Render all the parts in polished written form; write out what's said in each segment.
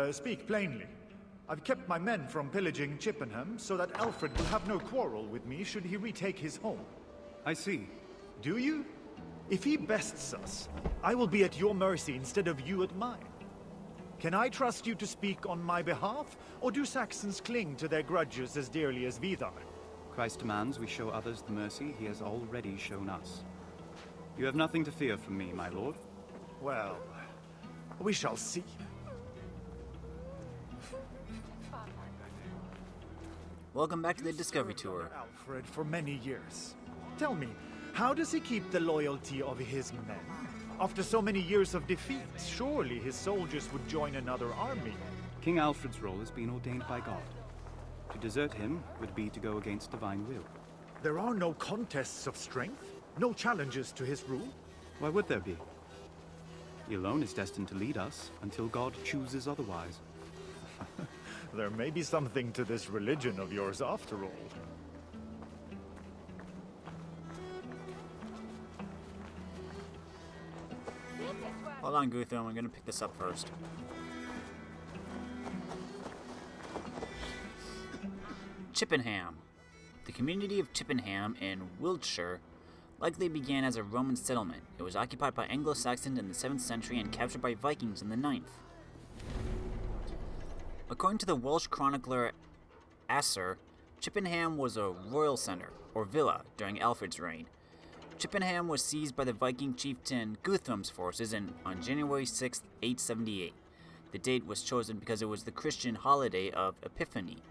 Speak plainly. I've kept my men from pillaging Chippenham so that Aelfred will have no quarrel with me should he retake his home. I see. Do you? If he bests us, I will be at your mercy instead of you at mine. Can I trust you to speak on my behalf, or do Saxons cling to their grudges as dearly as Vidar? Christ demands we show others the mercy he has already shown us. You have nothing to fear from me, my lord. Well, we shall see. Welcome back to the Discovery Tour. Aelfred for many years. Tell me, how does he keep the loyalty of his men? After so many years of defeat, surely his soldiers would join another army. King Aelfred's role has been ordained by God. To desert him would be to go against divine will. There are no contests of strength? No challenges to his rule? Why would there be? He alone is destined to lead us until God chooses otherwise. There may be something to this religion of yours after all. Hold on, Guthrum, I'm gonna pick this up first. Chippenham. The community of Chippenham in Wiltshire likely began as a Roman settlement. It was occupied by Anglo-Saxons in the 7th century and captured by Vikings in the 9th. According to the Welsh chronicler Asser, Chippenham was a royal centre, or villa, during Aelfred's reign. Chippenham was seized by the Viking chieftain Guthrum's forces on January 6, 878. The date was chosen because it was the Christian holiday of Epiphany.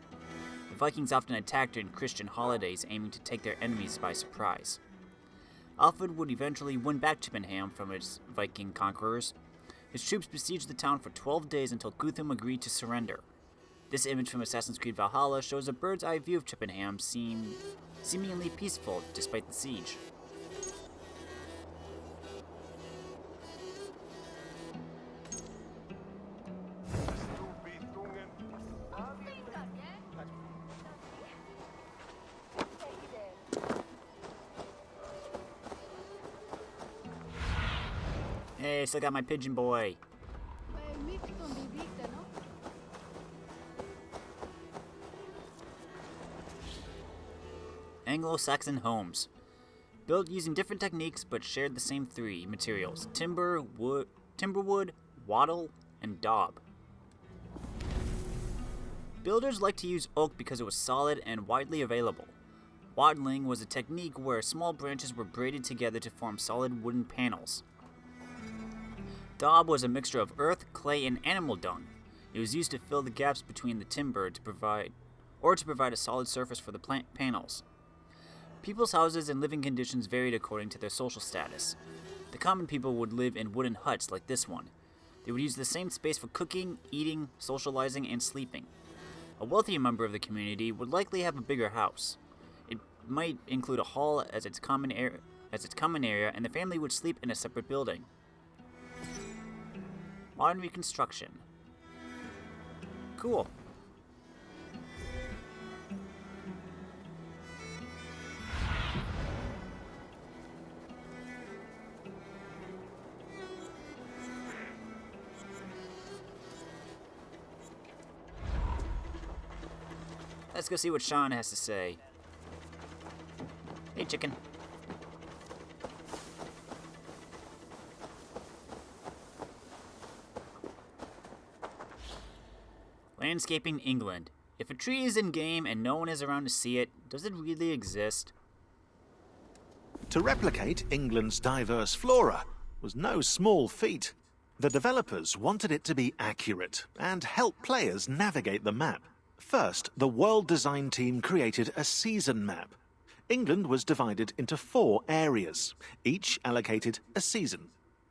The Vikings often attacked during Christian holidays, aiming to take their enemies by surprise. Aelfred would eventually win back Chippenham from its Viking conquerors. His troops besieged the town for 12 days until Guthrum agreed to surrender. This image from Assassin's Creed Valhalla shows a bird's-eye view of Chippenham seemingly peaceful despite the siege. Hey, still got my pigeon boy. Anglo-Saxon homes. Built using different techniques but shared the same three materials: timberwood, wattle, and daub. Builders liked to use oak because it was solid and widely available. Wattling was a technique where small branches were braided together to form solid wooden panels. Daub was a mixture of earth, clay, and animal dung. It was used to fill the gaps between the timber to provide a solid surface for the panels. People's houses and living conditions varied according to their social status. The common people would live in wooden huts like this one. They would use the same space for cooking, eating, socializing, and sleeping. A wealthier member of the community would likely have a bigger house. It might include a hall as its common area, and the family would sleep in a separate building. Modern reconstruction. Cool. Let's go see what Sean has to say. Hey, chicken. Landscaping England. If a tree is in game and no one is around to see it, does it really exist? To replicate England's diverse flora was no small feat. The developers wanted it to be accurate and help players navigate the map. First, the world design team created a season map. England was divided into 4 areas, each allocated a season.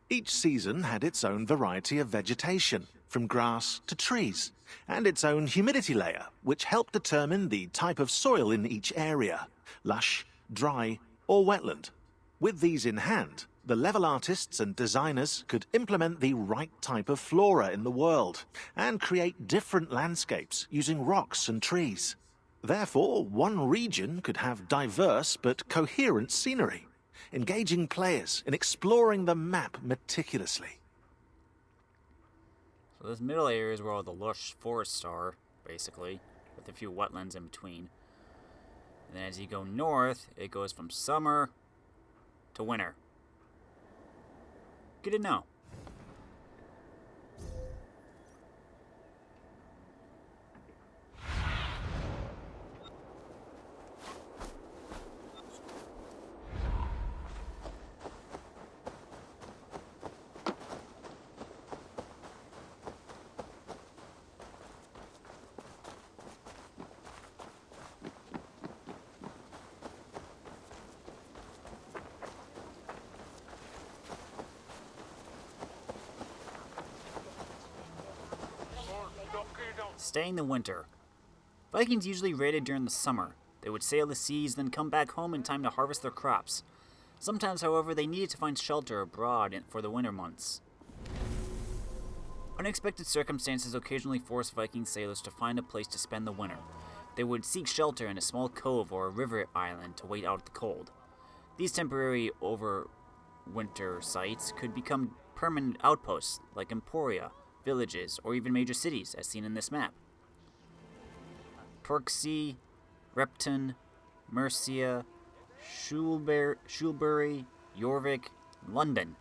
Each season had its own variety of vegetation, from grass to trees, and its own humidity layer, which helped determine the type of soil in each area: lush, dry, or wetland. With these in hand, the level artists and designers could implement the right type of flora in the world and create different landscapes using rocks and trees. Therefore, one region could have diverse but coherent scenery, engaging players in exploring the map meticulously. So this middle area is where all the lush forests are, basically, with a few wetlands in between. And then as you go north, it goes from summer to winter. Good to know. Staying the winter. Vikings usually raided during the summer. They would sail the seas, then come back home in time to harvest their crops. Sometimes, however, they needed to find shelter abroad for the winter months. Unexpected circumstances occasionally forced Viking sailors to find a place to spend the winter. They would seek shelter in a small cove or a river island to wait out the cold. These temporary overwinter sites could become permanent outposts, like emporia, villages, or even major cities, as seen in this map. Perksea, Repton, Mercia, Shrewsbury, Ealric, London.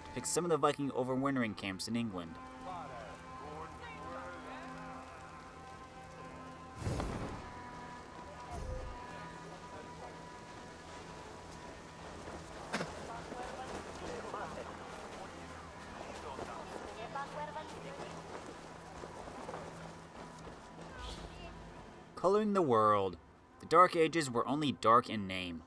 To pick some of the Viking overwintering camps in England. Coloring the world. The Dark Ages were only dark in name.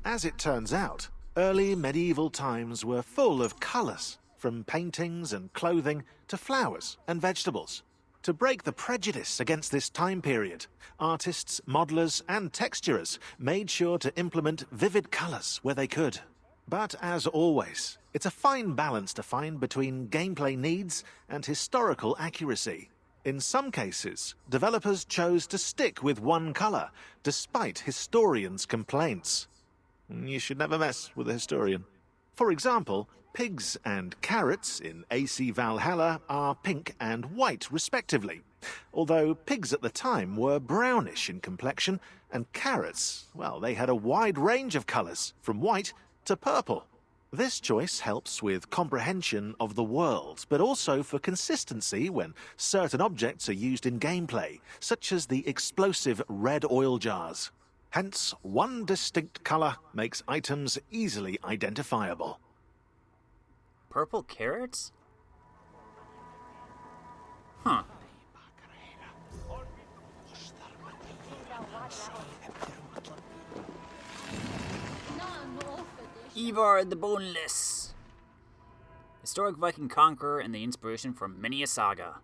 As it turns out, early medieval times were full of colours, from paintings and clothing to flowers and vegetables. To break the prejudice against this time period, artists, modelers and texturers made sure to implement vivid colours where they could. But as always, it's a fine balance to find between gameplay needs and historical accuracy. In some cases, developers chose to stick with one colour, despite historians' complaints. You should never mess with a historian. For example, pigs and carrots in AC Valhalla are pink and white, respectively, although pigs at the time were brownish in complexion, and carrots, well, they had a wide range of colours, from white to purple. This choice helps with comprehension of the world, but also for consistency when certain objects are used in gameplay, such as the explosive red oil jars. Hence, one distinct colour makes items easily identifiable. Purple carrots? Huh. Ivar the Boneless. Historic Viking conqueror and the inspiration for many a saga.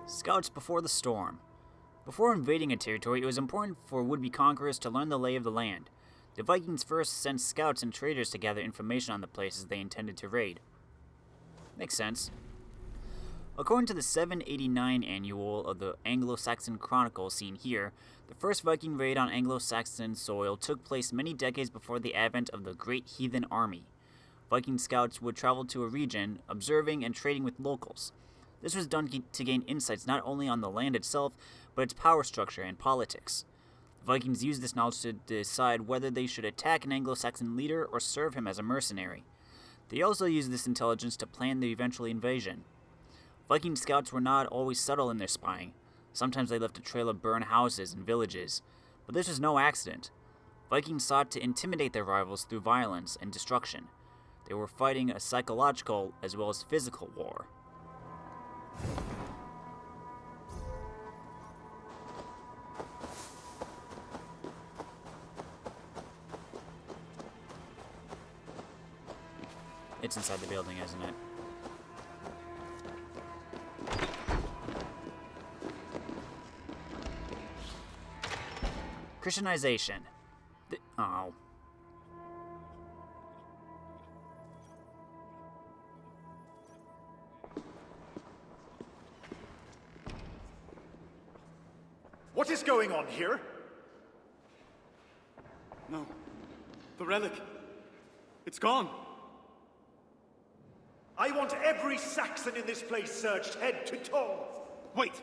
Scouts before the storm. Before invading a territory, it was important for would-be conquerors to learn the lay of the land. The Vikings first sent scouts and traders to gather information on the places they intended to raid. Makes sense. According to the 789 annual of the Anglo-Saxon Chronicle seen here, the first Viking raid on Anglo-Saxon soil took place many decades before the advent of the Great Heathen Army. Viking scouts would travel to a region, observing and trading with locals. This was done to gain insights not only on the land itself, but its power structure and politics. The Vikings used this knowledge to decide whether they should attack an Anglo-Saxon leader or serve him as a mercenary. They also used this intelligence to plan the eventual invasion. Viking scouts were not always subtle in their spying. Sometimes they left a trail of burned houses and villages. But this was no accident. Vikings sought to intimidate their rivals through violence and destruction. They were fighting a psychological as well as physical war. It's inside the building, isn't it? Christianization. Oh. What is going on here? No. The relic. It's gone. I want every Saxon in this place searched head to toe. Wait!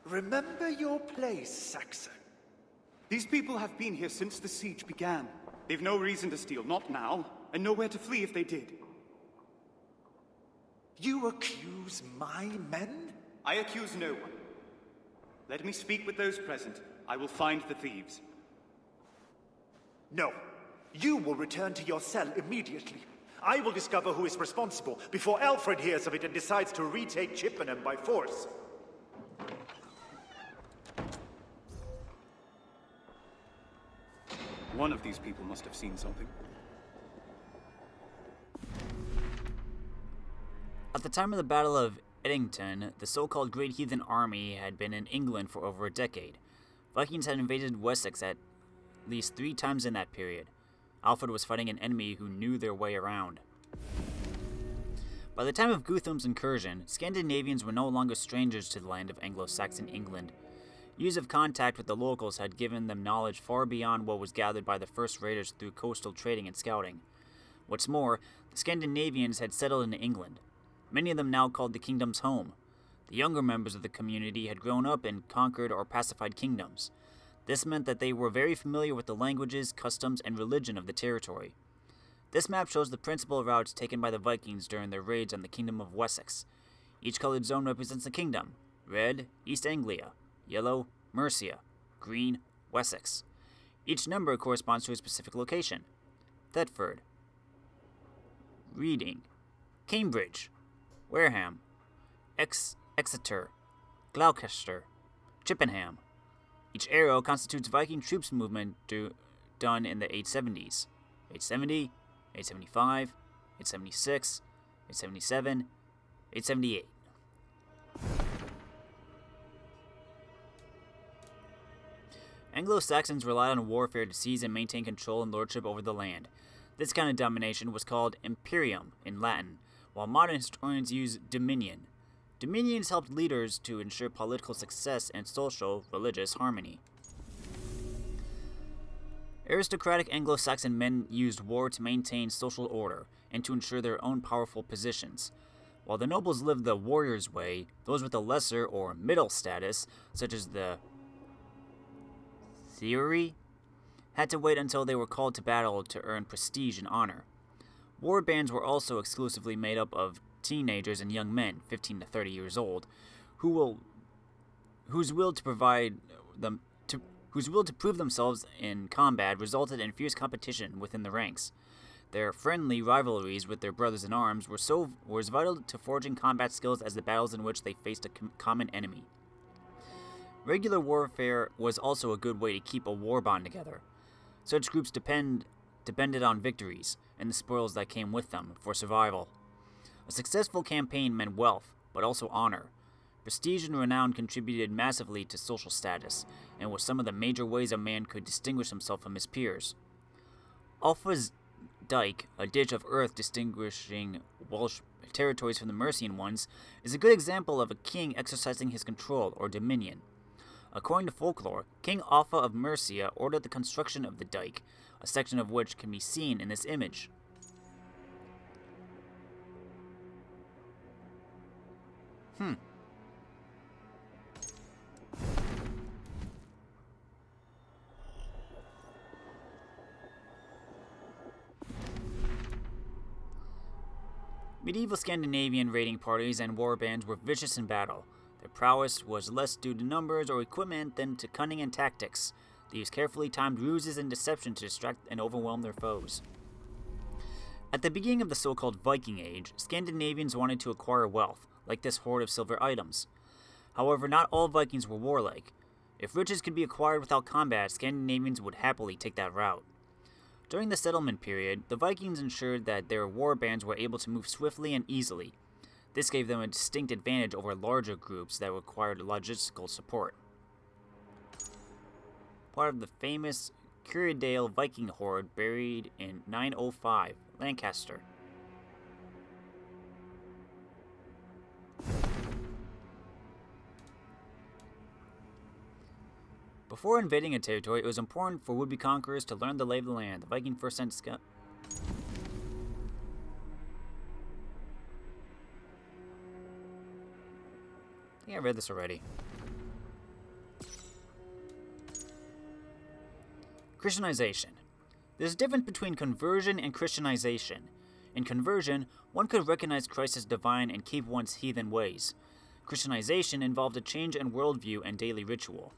Remember your place, Saxon. These people have been here since the siege began. They've no reason to steal, not now, and nowhere to flee if they did. You accuse my men? I accuse no one. Let me speak with those present. I will find the thieves. No. You will return to your cell immediately. I will discover who is responsible before Aelfred hears of it and decides to retake Chippenham by force. One of these people must have seen something. At the time of the Battle of Edington, the so-called Great Heathen Army had been in England for over a decade. Vikings had invaded Wessex at least 3 times in that period. Aelfred was fighting an enemy who knew their way around. By the time of Guthrum's incursion, Scandinavians were no longer strangers to the land of Anglo-Saxon England. Years of contact with the locals had given them knowledge far beyond what was gathered by the first raiders through coastal trading and scouting. What's more, the Scandinavians had settled in England. Many of them now called the kingdoms home. The younger members of the community had grown up in conquered or pacified kingdoms. This meant that they were very familiar with the languages, customs, and religion of the territory. This map shows the principal routes taken by the Vikings during their raids on the Kingdom of Wessex. Each colored zone represents a kingdom. Red, East Anglia. Yellow, Mercia. Green, Wessex. Each number corresponds to a specific location. Thetford. Reading. Cambridge. Wareham. Exeter. Gloucester. Chippenham. Each arrow constitutes Viking troops movement done in the 870s. 870, 875, 876, 877, 878. Anglo-Saxons relied on warfare to seize and maintain control and lordship over the land. This kind of domination was called imperium in Latin, while modern historians use dominion. Dominions helped leaders to ensure political success and social, religious harmony. Aristocratic Anglo-Saxon men used war to maintain social order and to ensure their own powerful positions. While the nobles lived the warrior's way, those with a lesser or middle status, such as the Theory, had to wait until they were called to battle to earn prestige and honor. War bands were also exclusively made up of teenagers and young men, 15 to 30 years old, whose will to prove themselves in combat resulted in fierce competition within the ranks. Their friendly rivalries with their brothers in arms were as vital to forging combat skills as the battles in which they faced a common enemy. Regular warfare was also a good way to keep a war bond together. Such groups depended on victories and the spoils that came with them for survival. A successful campaign meant wealth, but also honor. Prestige and renown contributed massively to social status, and was some of the major ways a man could distinguish himself from his peers. Ulfa's Dyke, a ditch of earth distinguishing Welsh territories from the Mercian ones, is a good example of a king exercising his control or dominion. According to folklore, King Aelfred of Mercia ordered the construction of the dike, a section of which can be seen in this image. Medieval Scandinavian raiding parties and war bands were vicious in battle. Their prowess was less due to numbers or equipment than to cunning and tactics. They used carefully timed ruses and deception to distract and overwhelm their foes. At the beginning of the so-called Viking Age, Scandinavians wanted to acquire wealth, like this hoard of silver items. However, not all Vikings were warlike. If riches could be acquired without combat, Scandinavians would happily take that route. During the settlement period, the Vikings ensured that their war bands were able to move swiftly and easily. This gave them a distinct advantage over larger groups that required logistical support. Part of the famous Curridale Viking horde buried in 905, Lancaster. Before invading a territory, it was important for would-be conquerors to learn the lay of the land. The Viking first sent scout. I think I read this already. Christianization. There's a difference between conversion and Christianization. In conversion, one could recognize Christ as divine and keep one's heathen ways. Christianization involved a change in worldview and daily ritual.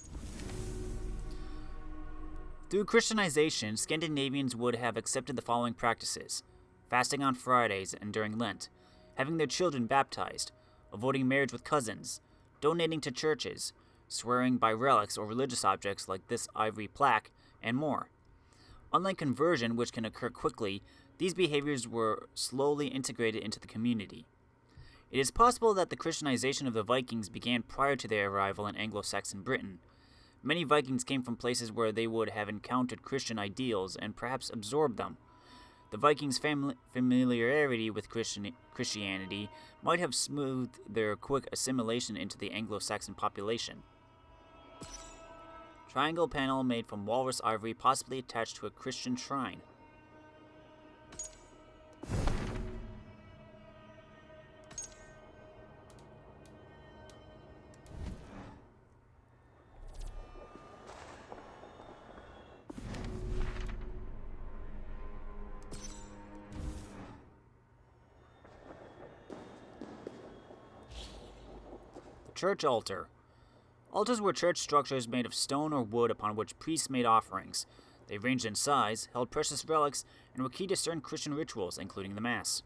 Through Christianization, Scandinavians would have accepted the following practices: fasting on Fridays and during Lent, having their children baptized, avoiding marriage with cousins, donating to churches, swearing by relics or religious objects like this ivory plaque, and more. Unlike conversion, which can occur quickly, these behaviors were slowly integrated into the community. It is possible that the Christianization of the Vikings began prior to their arrival in Anglo-Saxon Britain. Many Vikings came from places where they would have encountered Christian ideals and perhaps absorbed them. The Vikings' familiarity with Christianity might have smoothed their quick assimilation into the Anglo-Saxon population. Triangle panel made from walrus ivory, possibly attached to a Christian shrine. Church altar. Altars were church structures made of stone or wood upon which priests made offerings. They ranged in size, held precious relics, and were key to certain Christian rituals, including the Mass.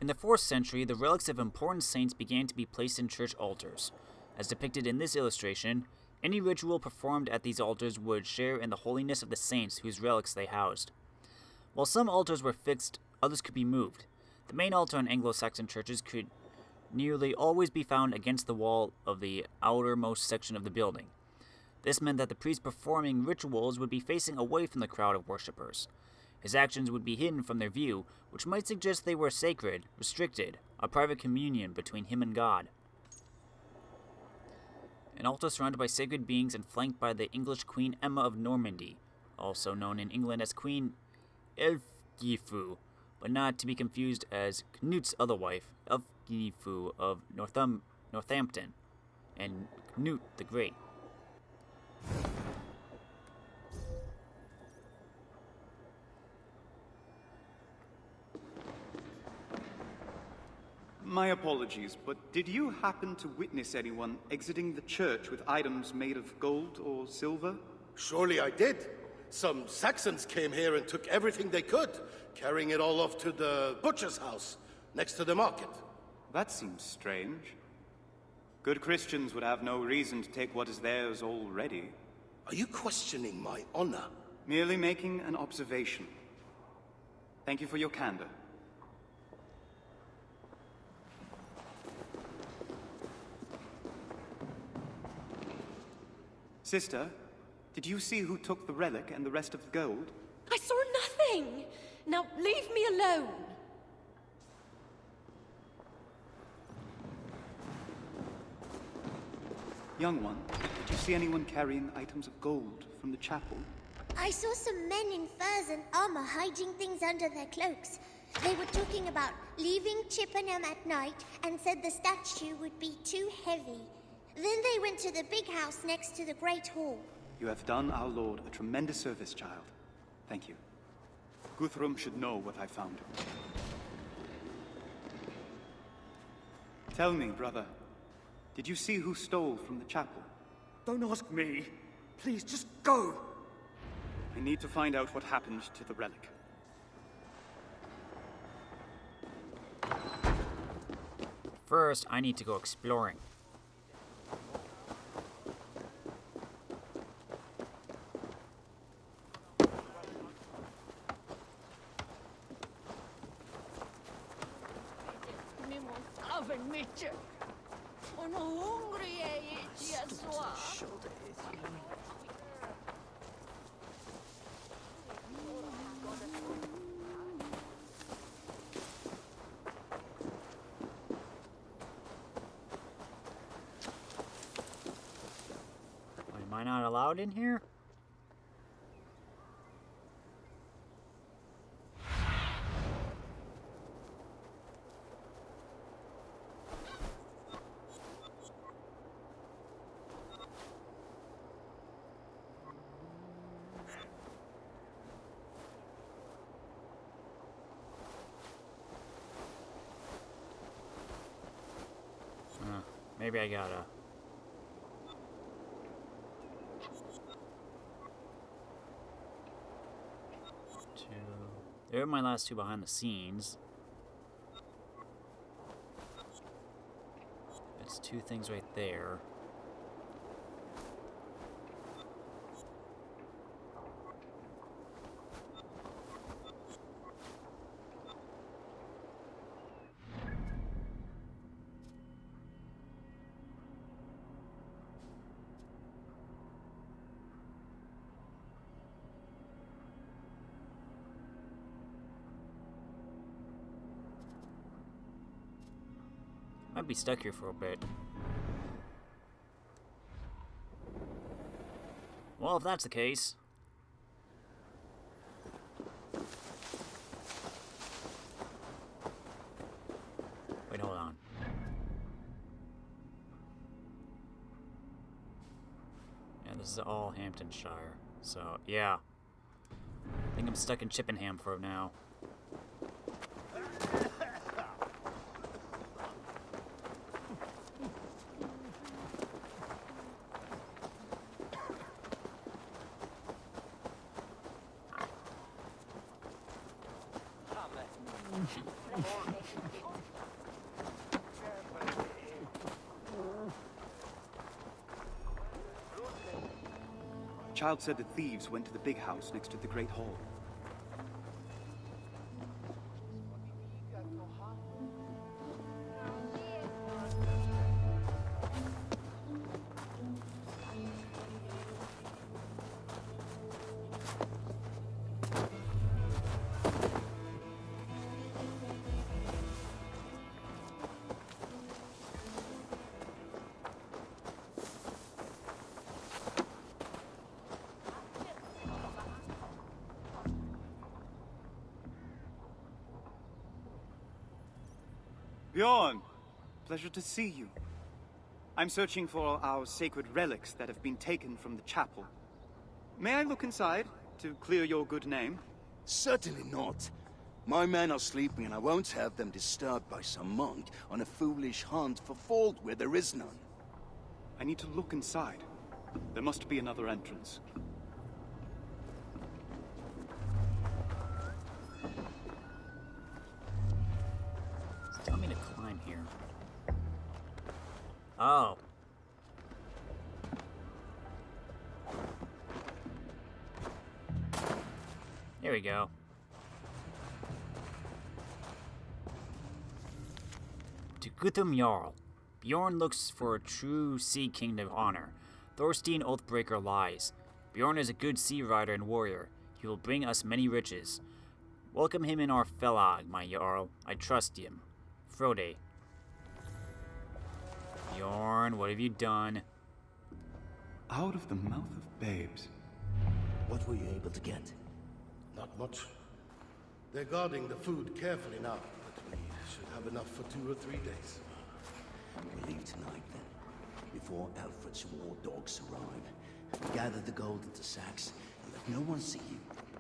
In the 4th century, the relics of important saints began to be placed in church altars. As depicted in this illustration, any ritual performed at these altars would share in the holiness of the saints whose relics they housed. While some altars were fixed, others could be moved. The main altar in Anglo-Saxon churches could nearly always be found against the wall of the outermost section of the building. This meant that the priest performing rituals would be facing away from the crowd of worshippers. His actions would be hidden from their view, which might suggest they were sacred, restricted, a private communion between him and God. An altar surrounded by sacred beings and flanked by the English Queen Emma of Normandy, also known in England as Queen Aelfred, but not to be confused as Knut's other wife, Aelfred of Northampton, and Knut the Great. My apologies, but did you happen to witness anyone exiting the church with items made of gold or silver? Surely I did. Some Saxons came here and took everything they could, carrying it all off to the butcher's house, next to the market. That seems strange. Good Christians would have no reason to take what is theirs already. Are you questioning my honor? Merely making an observation. Thank you for your candor. Sister, did you see who took the relic and the rest of the gold? I saw nothing! Now leave me alone! Young one, did you see anyone carrying items of gold from the chapel? I saw some men in furs and armor hiding things under their cloaks. They were talking about leaving Chippenham at night and said the statue would be too heavy. Then they went to the big house next to the Great Hall. You have done our Lord a tremendous service, child. Thank you. Guthrum should know what I found. Tell me, brother, did you see who stole from the chapel? Don't ask me. Please, just go. I need to find out what happened to the relic. First, I need to go exploring. mycket. Och nå hungrig är jag så. Am I not allowed in here? Maybe I gotta. There are my last two behind the scenes. That's two things right there. Might be stuck here for a bit. Well, if that's the case. Wait, hold on. Yeah, this is all Hamptonshire. So, yeah. I think I'm stuck in Chippenham for now. Child said the thieves went to the big house next to the Great Hall. Bjorn! Pleasure to see you. I'm searching for our sacred relics that have been taken from the chapel. May I look inside to clear your good name? Certainly not. My men are sleeping and I won't have them disturbed by some monk on a foolish hunt for fault where there is none. I need to look inside. There must be another entrance. Tell me to climb here. Oh. There we go. To Guthrum Jarl. Bjorn looks for a true sea king of honor. Thorstein Oathbreaker lies. Bjorn is a good sea rider and warrior. He will bring us many riches. Welcome him in our fellag, my Jarl. I trust him. Frode. Bjorn, what have you done? Out of the mouth of babes. What were you able to get? Not much. They're guarding the food carefully now, but we should have enough for 2 or 3 days. We leave tonight then, before Aelfred's war dogs arrive. Gather the gold into sacks and let no one see you.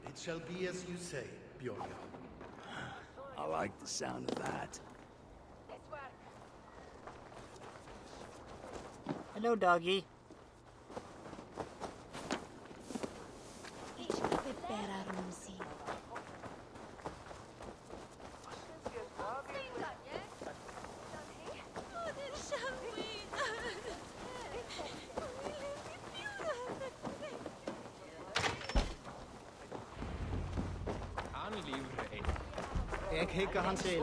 It shall be as you say, Bjorn. I like the sound of that. Hello, doggy. Jeg kan ikke han selv.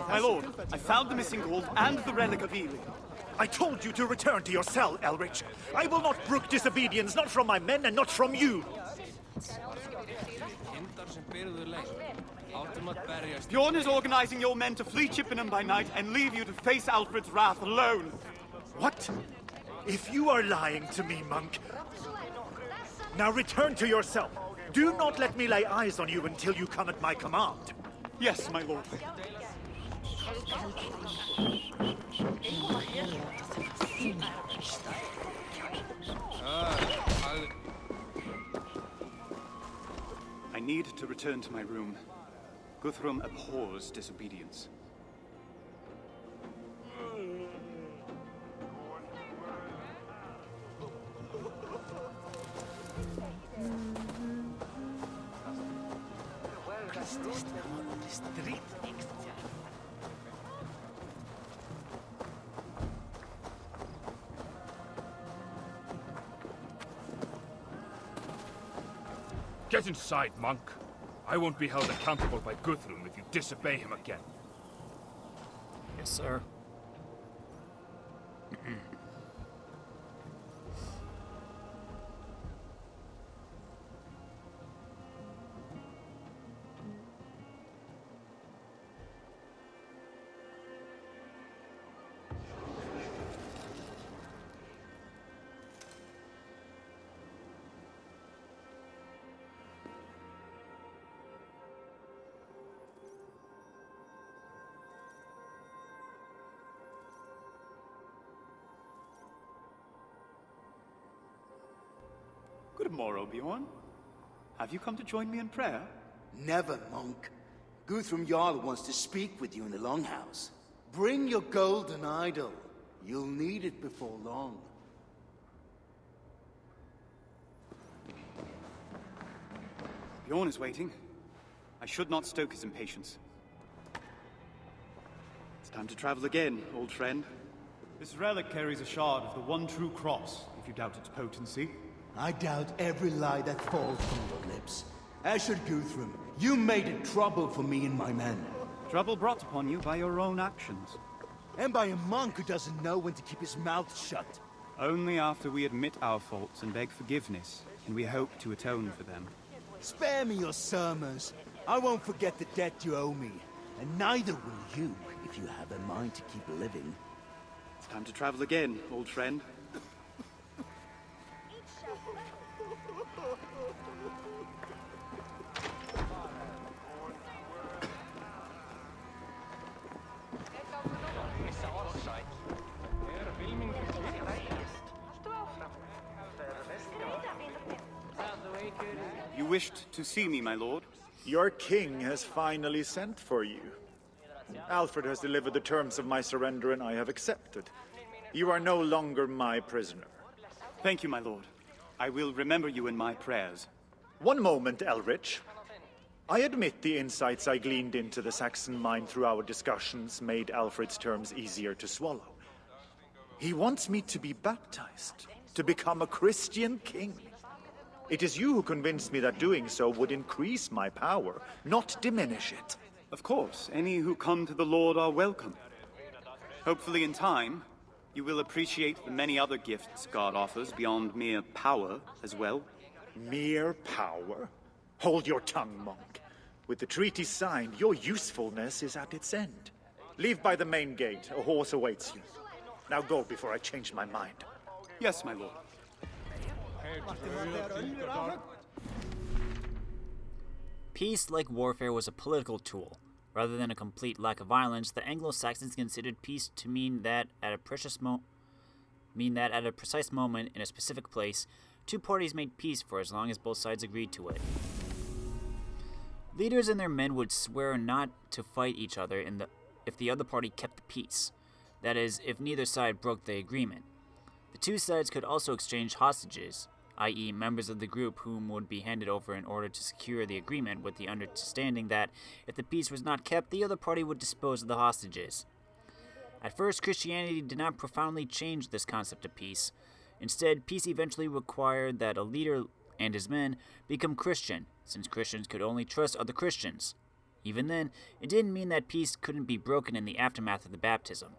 My lord, I found the missing gold and the relic of Ealric. I told you to return to your cell, Ealric. I will not brook disobedience, not from my men and not from you. Bjorn is organizing your men to flee Chippenham by night and leave you to face Alfred's wrath alone. What? If you are lying to me, monk, now return to your cell. Do not let me lay eyes on you until you come at my command. Yes, my lord. I need to return to my room. Guthrum abhors disobedience. Get inside, monk. I won't be held accountable by Guthrum if you disobey him again. Yes, sir. Good morrow, Bjorn. Have you come to join me in prayer? Never, monk. Guthrum Jarl wants to speak with you in the Longhouse. Bring your golden idol. You'll need it before long. Bjorn is waiting. I should not stoke his impatience. It's time to travel again, old friend. This relic carries a shard of the one true cross, if you doubt its potency. I doubt every lie that falls from your lips. Asher Guthrum, you made it trouble for me and my men. Trouble brought upon you by your own actions. And by a monk who doesn't know when to keep his mouth shut. Only after we admit our faults and beg forgiveness can we hope to atone for them. Spare me your sermons. I won't forget the debt you owe me. And neither will you, if you have a mind to keep living. It's time to travel again, old friend. You wished to see me, my lord? Your king has finally sent for you. Alfred has delivered the terms of my surrender and I have accepted. You are no longer my prisoner. Thank you, my lord. I will remember you in my prayers. One moment, Ealric. I admit the insights I gleaned into the Saxon mind through our discussions made Alfred's terms easier to swallow. He wants me to be baptized, to become a Christian king. It is you who convinced me that doing so would increase my power, not diminish it. Of course, any who come to the Lord are welcome. Hopefully in time, you will appreciate the many other gifts God offers beyond mere power as well. Mere power? Hold your tongue, monk. With the treaty signed, your usefulness is at its end. Leave by the main gate. A horse awaits you. Now go before I change my mind. Yes, my lord. Peace, like warfare, was a political tool. Rather than a complete lack of violence, the Anglo-Saxons considered peace to mean that at a precise moment in a specific place, two parties made peace for as long as both sides agreed to it. Leaders and their men would swear not to fight each other if the other party kept the peace. That is, if neither side broke the agreement. The two sides could also exchange hostages, i.e. members of the group whom would be handed over in order to secure the agreement, with the understanding that if the peace was not kept, the other party would dispose of the hostages. At first, Christianity did not profoundly change this concept of peace. Instead, peace eventually required that a leader and his men become Christian, since Christians could only trust other Christians. Even then, it didn't mean that peace couldn't be broken in the aftermath of the baptism.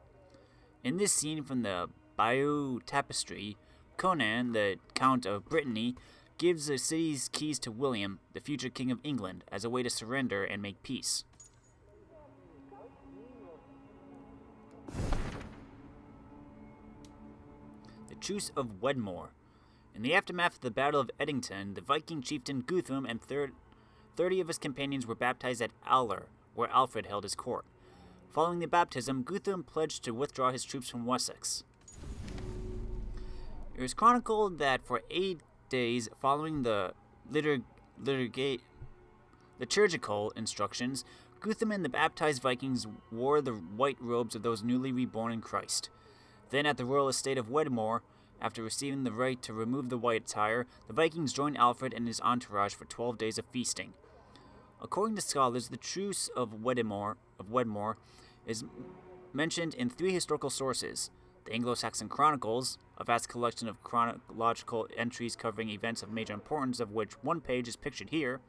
In this scene from the Bayeux Tapestry, Conan, the Count of Brittany, gives the city's keys to William, the future King of England, as a way to surrender and make peace. The Truce of Wedmore. In the aftermath of the Battle of Edington, the Viking chieftain Guthrum and 30 of his companions were baptized at Aulur, where Aelfred held his court. Following the baptism, Guthrum pledged to withdraw his troops from Wessex. It was chronicled that for 8 days following the liturgical instructions, Guthrum and the baptized Vikings wore the white robes of those newly reborn in Christ. Then, at the royal estate of Wedmore, after receiving the right to remove the white attire, the Vikings joined Aelfred and his entourage for 12 days of feasting. According to scholars, the Truce of Wedmore is mentioned in 3 historical sources: the Anglo-Saxon Chronicles, a vast collection of chronological entries covering events of major importance, of which one page is pictured here;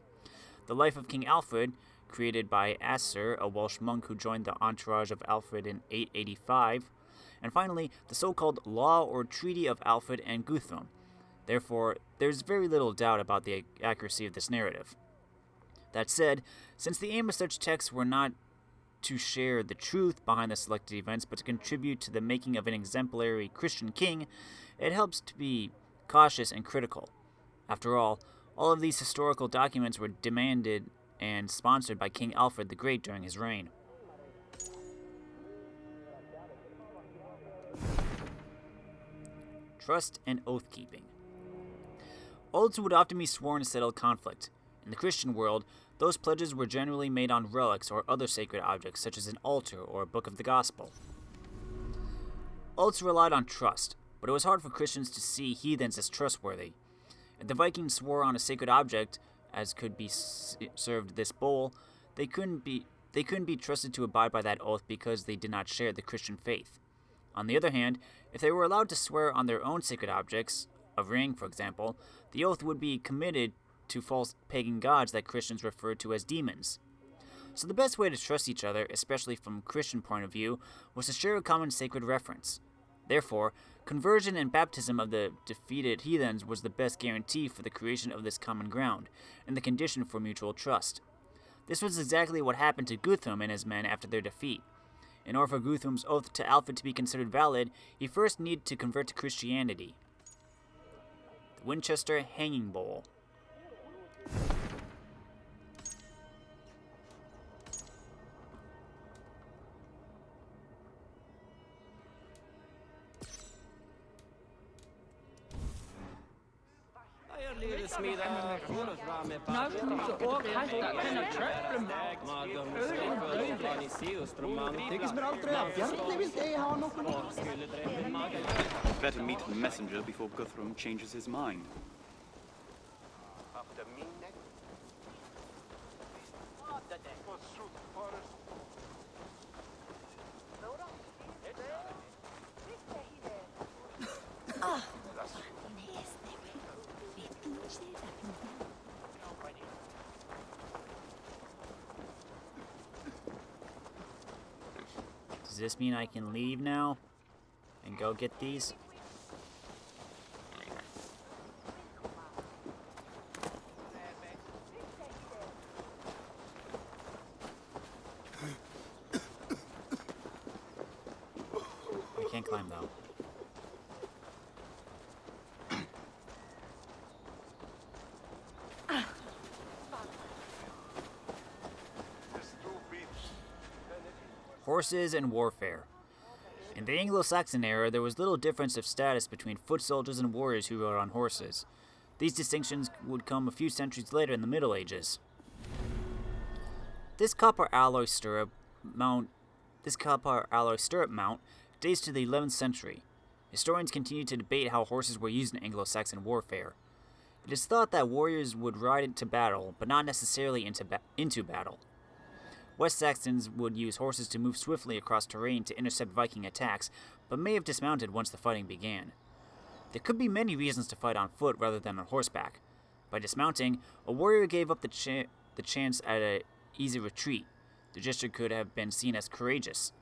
the Life of King Aelfred, created by Asser, a Welsh monk who joined the entourage of Aelfred in 885; and finally, the so-called Law or Treaty of Aelfred and Guthrum. Therefore, there's very little doubt about the accuracy of this narrative. That said, since the aim of such texts were not to share the truth behind the selected events, but to contribute to the making of an exemplary Christian king, it helps to be cautious and critical. After all of these historical documents were demanded and sponsored by King Aelfred the Great during his reign. Trust and oath-keeping. Oaths would often be sworn to settle conflict. In the Christian world, those pledges were generally made on relics or other sacred objects, such as an altar or a book of the gospel. Oaths relied on trust, but it was hard for Christians to see heathens as trustworthy. If the Vikings swore on a sacred object, as could be served this bowl, they couldn't be trusted to abide by that oath because they did not share the Christian faith. On the other hand, if they were allowed to swear on their own sacred objects, a ring, for example, the oath would be committed to false pagan gods that Christians referred to as demons. So the best way to trust each other, especially from a Christian point of view, was to share a common sacred reference. Therefore, conversion and baptism of the defeated heathens was the best guarantee for the creation of this common ground, and the condition for mutual trust. This was exactly what happened to Guthrum and his men after their defeat. In order for Guthrum's oath to Aelfred to be considered valid, he first needed to convert to Christianity. The Winchester Hanging Bowl. Better meet the messenger before Guthrum changes his mind. Does this mean I can leave now and go get these? I can't climb though. Horses and warfare. In the Anglo-Saxon era, there was little difference of status between foot soldiers and warriors who rode on horses. These distinctions would come a few centuries later in the Middle Ages. This copper alloy stirrup mount dates to the 11th century. Historians continue to debate how horses were used in Anglo-Saxon warfare. It is thought that warriors would ride into battle, but not necessarily into battle. West Saxons would use horses to move swiftly across terrain to intercept Viking attacks, but may have dismounted once the fighting began. There could be many reasons to fight on foot rather than on horseback. By dismounting, a warrior gave up the chance at an easy retreat. The gesture could have been seen as courageous.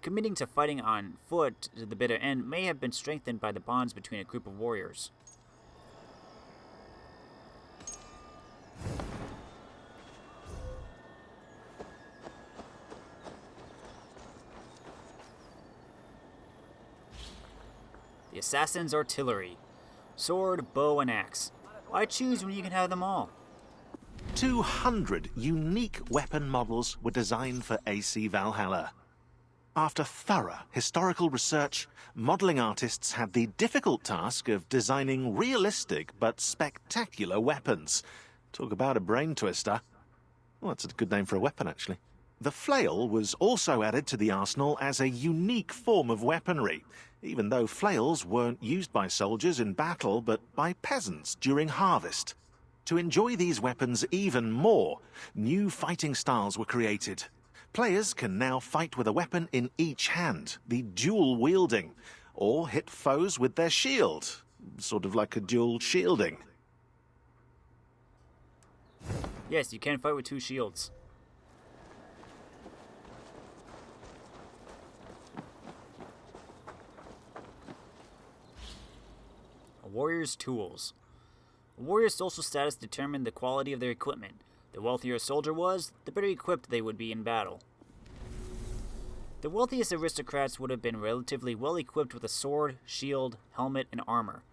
Committing to fighting on foot to the bitter end may have been strengthened by the bonds between a group of warriors. The assassin's artillery. Sword, bow, and axe. Why choose when you can have them all? 200 unique weapon models were designed for AC Valhalla. After thorough historical research, modelling artists had the difficult task of designing realistic but spectacular weapons. Talk about a brain twister. Well, that's a good name for a weapon, actually. The flail was also added to the arsenal as a unique form of weaponry, even though flails weren't used by soldiers in battle but by peasants during harvest. To enjoy these weapons even more, new fighting styles were created. Players can now fight with a weapon in each hand, the dual wielding, or hit foes with their shield, sort of like a dual shielding. Yes, you can fight with two shields. A warrior's tools. A warrior's social status determined the quality of their equipment. The wealthier a soldier was, the better equipped they would be in battle. The wealthiest aristocrats would have been relatively well equipped with a sword, shield, helmet, and armor.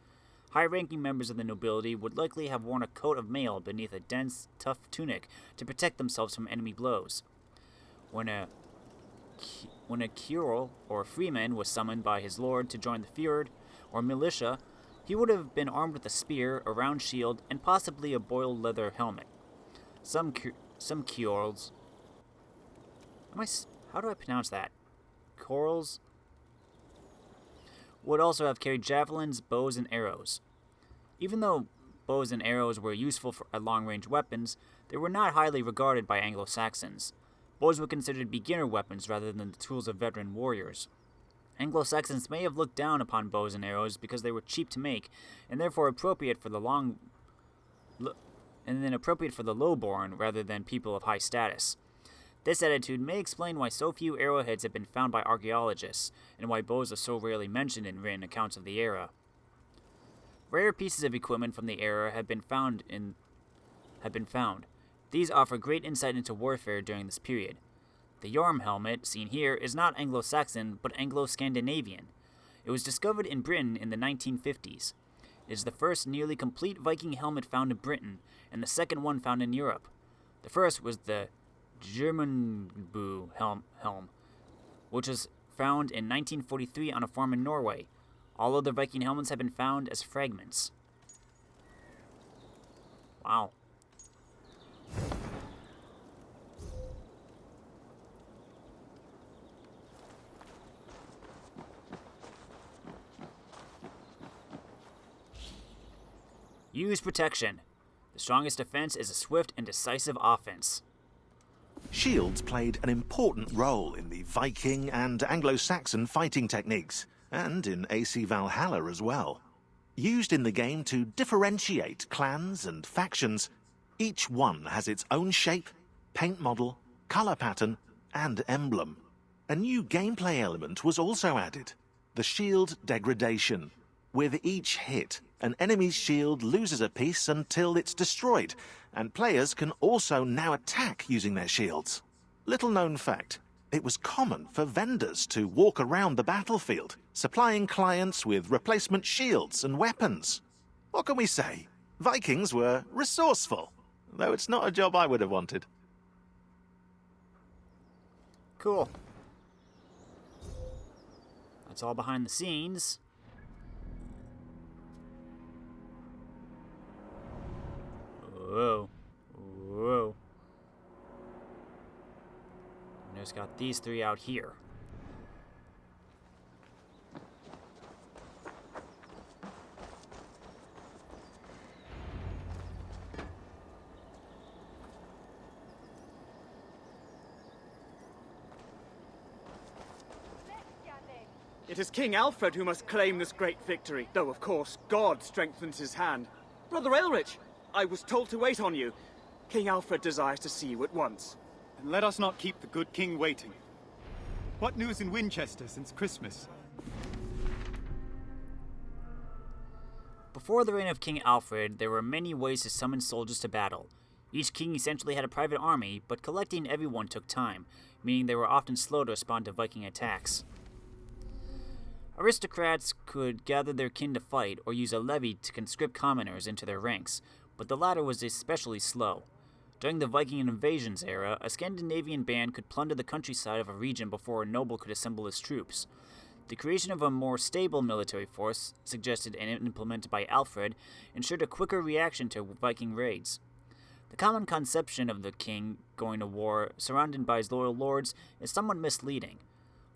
High-ranking members of the nobility would likely have worn a coat of mail beneath a dense, tough tunic to protect themselves from enemy blows. When a jarl or freeman was summoned by his lord to join the fyrd or militia, he would have been armed with a spear, a round shield, and possibly a boiled leather helmet. Some jarls... How do I pronounce that? Corals? Would also have carried javelins, bows, and arrows. Even though bows and arrows were useful as long-range weapons, they were not highly regarded by Anglo-Saxons. Bows were considered beginner weapons rather than the tools of veteran warriors. Anglo-Saxons may have looked down upon bows and arrows because they were cheap to make, and therefore appropriate for the low-born rather than people of high status. This attitude may explain why so few arrowheads have been found by archaeologists, and why bows are so rarely mentioned in written accounts of the era. Rare pieces of equipment from the era have been found. These offer great insight into warfare during this period. The Yarm helmet, seen here, is not Anglo-Saxon, but Anglo-Scandinavian. It was discovered in Britain in the 1950s. It is the first nearly complete Viking helmet found in Britain, and the second one found in Europe. The first was the Germanbu helm, which was found in 1943 on a farm in Norway. All other Viking helmets have been found as fragments. Wow. Use protection. The strongest defense is a swift and decisive offense. Shields played an important role in the Viking and Anglo-Saxon fighting techniques, and in AC Valhalla as well. Used in the game to differentiate clans and factions, each one has its own shape, paint model, colour pattern, and emblem. A new gameplay element was also added, the shield degradation. With each hit, an enemy's shield loses a piece until it's destroyed, and players can also now attack using their shields. Little known fact, it was common for vendors to walk around the battlefield, supplying clients with replacement shields and weapons. What can we say? Vikings were resourceful, though it's not a job I would have wanted. Cool. That's all behind the scenes. Whoa. Whoa. And there's got these three out here. It is King Aelfred who must claim this great victory, though of course God strengthens his hand. Brother Ealric, I was told to wait on you. King Aelfred desires to see you at once. And let us not keep the good king waiting. What news in Winchester since Christmas? Before the reign of King Aelfred, there were many ways to summon soldiers to battle. Each king essentially had a private army, but collecting everyone took time, meaning they were often slow to respond to Viking attacks. Aristocrats could gather their kin to fight or use a levy to conscript commoners into their ranks, but the latter was especially slow. During the Viking invasions era, a Scandinavian band could plunder the countryside of a region before a noble could assemble his troops. The creation of a more stable military force, suggested and implemented by Aelfred, ensured a quicker reaction to Viking raids. The common conception of the king going to war, surrounded by his loyal lords, is somewhat misleading.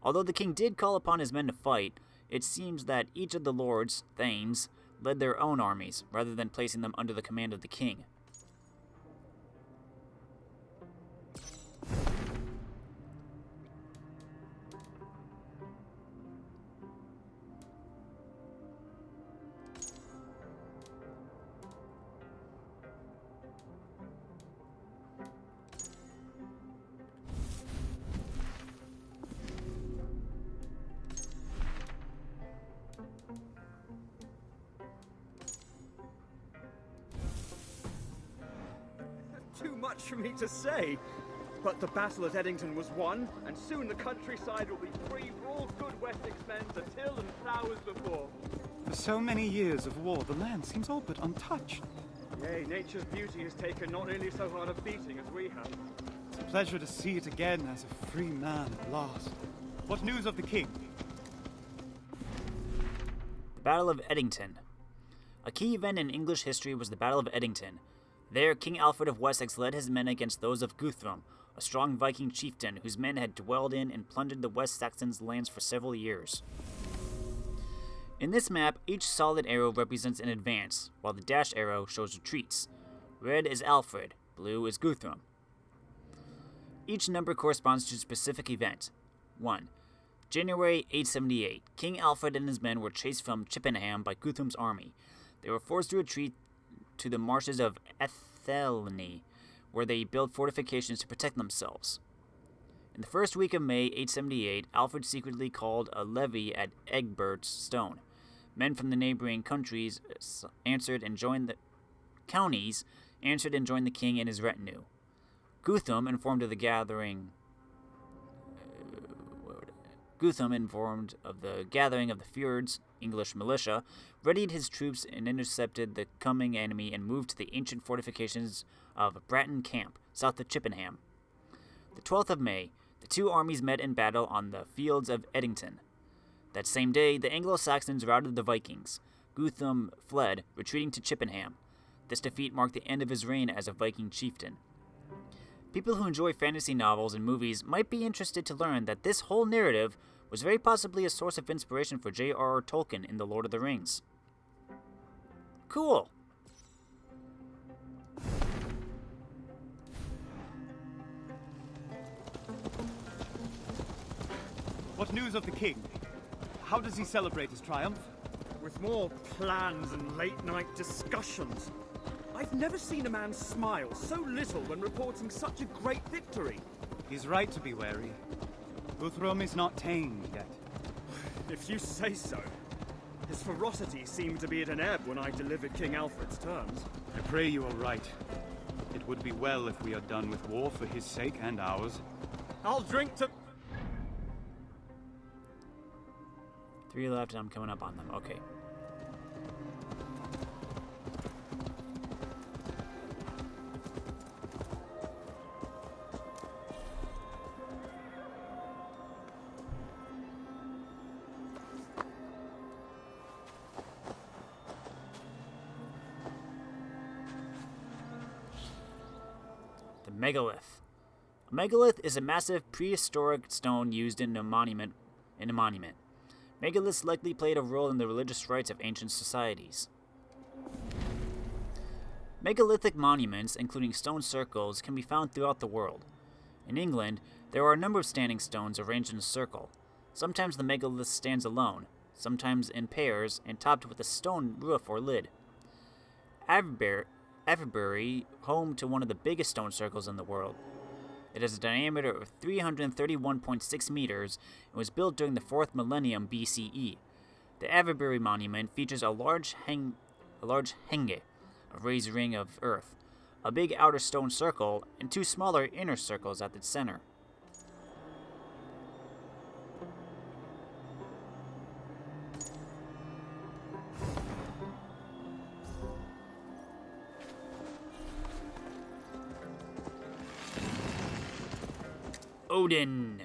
Although the king did call upon his men to fight, it seems that each of the lords, thanes, led their own armies, rather than placing them under the command of the king. Too much for me to say. But the battle at Eddington was won, and soon the countryside will be free for all good Wessex men to till and plough as before. For so many years of war, the land seems all but untouched. Yea, nature's beauty has taken not nearly so hard a beating as we have. It's a pleasure to see it again as a free man at last. What news of the king? The Battle of Eddington. A key event in English history was the Battle of Eddington. There, King Aelfred of Wessex led his men against those of Guthrum, a strong Viking chieftain whose men had dwelled in and plundered the West Saxons' lands for several years. In this map, each solid arrow represents an advance, while the dashed arrow shows retreats. Red is Aelfred, blue is Guthrum. Each number corresponds to a specific event. 1. January 878, King Aelfred and his men were chased from Chippenham by Guthrum's army. They were forced to retreat to the marshes of Athelney, where they built fortifications to protect themselves. In the first week of May 878, Aelfred secretly called a levy at Egbert's Stone. Men from the neighboring countries answered and joined the king and his retinue. Guthrum, informed of the gathering of the Fjords, English militia, readied his troops and intercepted the coming enemy and moved to the ancient fortifications of Bratton Camp, south of Chippenham. The 12th of May, the two armies met in battle on the fields of Eddington. That same day, the Anglo-Saxons routed the Vikings. Guthrum fled, retreating to Chippenham. This defeat marked the end of his reign as a Viking chieftain. People who enjoy fantasy novels and movies might be interested to learn that this whole narrative was very possibly a source of inspiration for J.R.R. Tolkien in The Lord of the Rings. Cool! What news of the king? How does he celebrate his triumph? With more plans and late-night discussions. I've never seen a man smile so little when reporting such a great victory. He's right to be wary. Guthrum is not tamed yet. If you say so. His ferocity seemed to be at an ebb when I delivered King Aelfred's terms. I pray you are right. It would be well if we are done with war for his sake and ours. I'll drink to... 3 left and I'm coming up on them. Okay. The megalith. A megalith is a massive prehistoric stone used in a monument. Megaliths likely played a role in the religious rites of ancient societies. Megalithic monuments, including stone circles, can be found throughout the world. In England, there are a number of standing stones arranged in a circle. Sometimes the megalith stands alone, sometimes in pairs, and topped with a stone roof or lid. Everbury home to one of the biggest stone circles in the world. It has a diameter of 331.6 meters and was built during the 4th millennium BCE. The Everbury monument features a large henge, a raised ring of earth, a big outer stone circle, and 2 smaller inner circles at the center. Odin.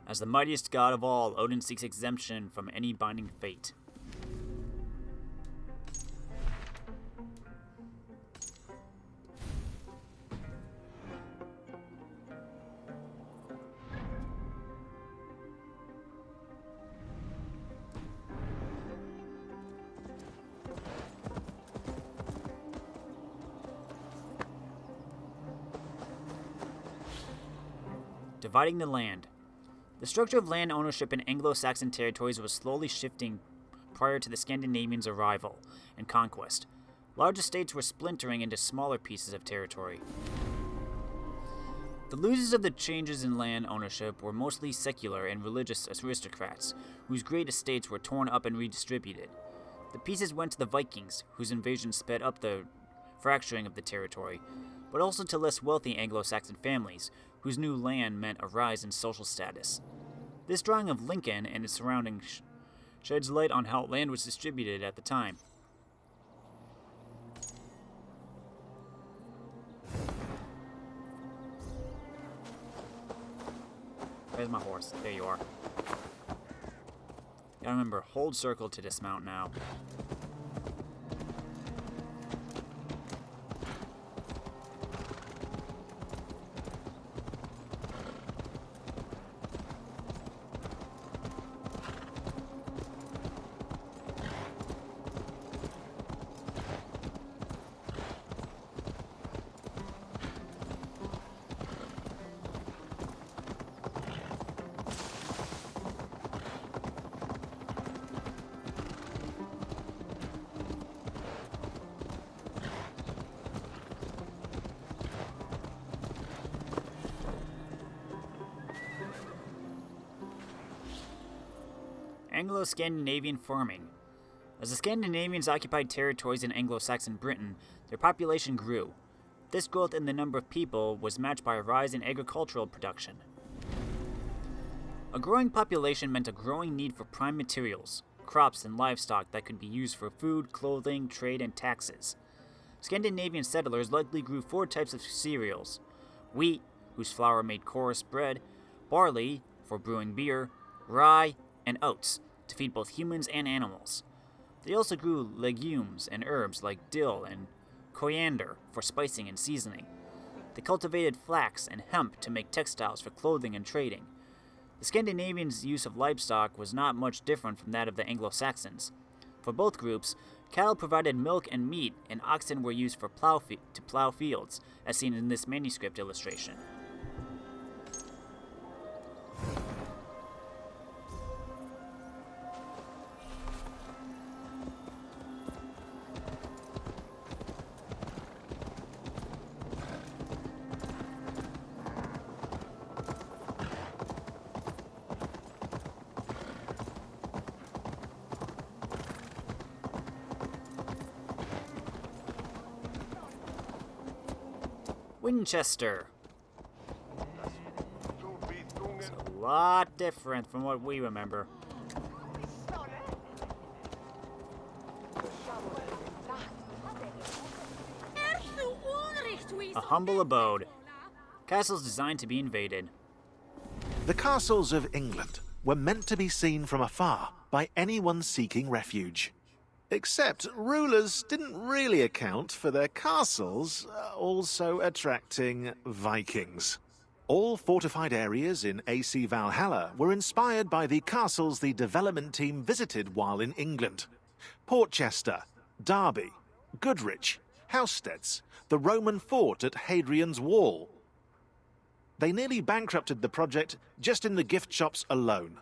As the mightiest god of all, Odin seeks exemption from any binding fate. Dividing the land. The structure of land ownership in Anglo-Saxon territories was slowly shifting prior to the Scandinavians' arrival and conquest. Large estates were splintering into smaller pieces of territory. The losers of the changes in land ownership were mostly secular and religious aristocrats, whose great estates were torn up and redistributed. The pieces went to the Vikings, whose invasion sped up the fracturing of the territory, but also to less wealthy Anglo-Saxon families, whose new land meant a rise in social status. This drawing of Lincoln and its surroundings sheds light on how land was distributed at the time. Where's my horse? There you are. Gotta remember, hold circle to dismount now. Anglo-Scandinavian farming. As the Scandinavians occupied territories in Anglo-Saxon Britain, their population grew. This growth in the number of people was matched by a rise in agricultural production. A growing population meant a growing need for prime materials, crops and livestock that could be used for food, clothing, trade, and taxes. Scandinavian settlers likely grew 4 types of cereals: wheat, whose flour made coarse bread, barley, for brewing beer, rye, and oats, to feed both humans and animals. They also grew legumes and herbs like dill and coriander for spicing and seasoning. They cultivated flax and hemp to make textiles for clothing and trading. The Scandinavians' use of livestock was not much different from that of the Anglo-Saxons. For both groups, cattle provided milk and meat, and oxen were used for to plow fields, as seen in this manuscript illustration. Winchester. It's a lot different from what we remember. A humble abode. Castles designed to be invaded. The castles of England were meant to be seen from afar by anyone seeking refuge. Except rulers didn't really account for their castles also attracting Vikings. All fortified areas in AC Valhalla were inspired by the castles the development team visited while in England. Portchester, Derby, Goodrich, Housesteads, the Roman fort at Hadrian's Wall. They nearly bankrupted the project just in the gift shops alone.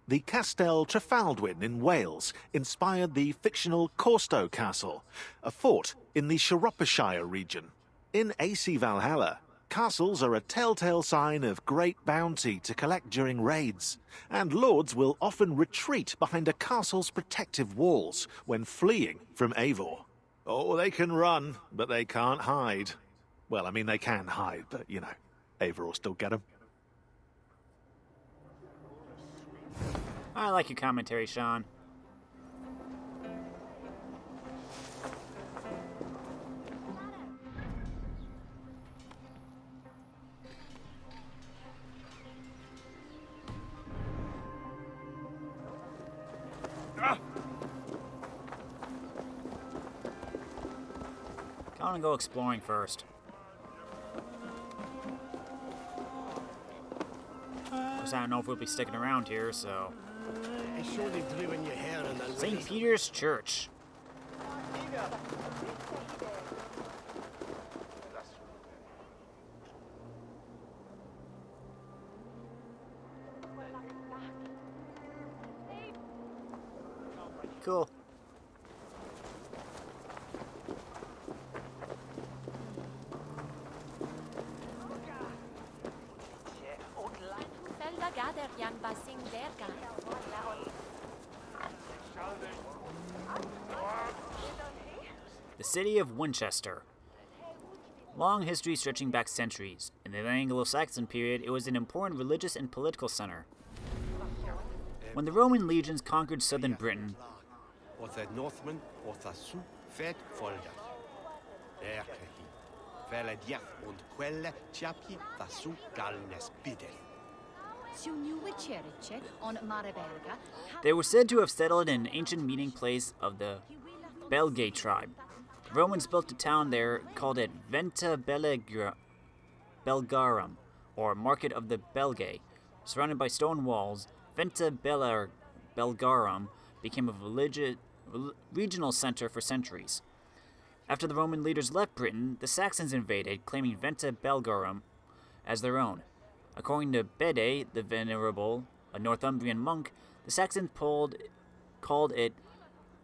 The Castell Trefaldwyn in Wales inspired the fictional Corstow Castle, a fort in the Shropshire region. In AC Valhalla, castles are a telltale sign of great bounty to collect during raids, and lords will often retreat behind a castle's protective walls when fleeing from Eivor. Oh, they can run, but they can't hide. Well, I mean, they can hide, but, you know, Eivor will still get them. I like your commentary, Sean. I want to go exploring first. Of course, I don't know if we'll be sticking around here, so... I surely drew in your hair in the St. Peter's Church. Cool. The city of Winchester. Long history stretching back centuries. In the Anglo-Saxon period, it was an important religious and political center. When the Roman legions conquered southern Britain, they were said to have settled in an ancient meeting place of the Belgae tribe. The Romans built a town there, called it Venta Belgarum, or Market of the Belgae. Surrounded by stone walls, Venta Belgarum became a regional center for centuries. After the Roman leaders left Britain, the Saxons invaded, claiming Venta Belgarum as their own. According to Bede the Venerable, a Northumbrian monk, the Saxons called it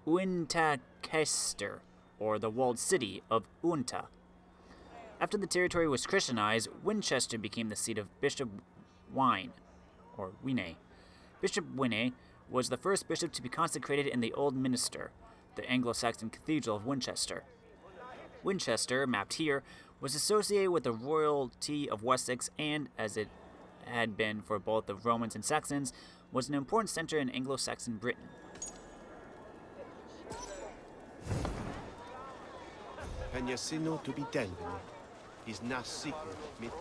Uintacester, or the walled city of Uinta. After the territory was Christianized, Winchester became the seat of Bishop Wine. Bishop Wine was the first bishop to be consecrated in the Old Minster, the Anglo-Saxon Cathedral of Winchester. Winchester, mapped here, was associated with the royalty of Wessex and, as it had been for both the Romans and Saxons, was an important center in Anglo-Saxon Britain. to be delving is not secret metal.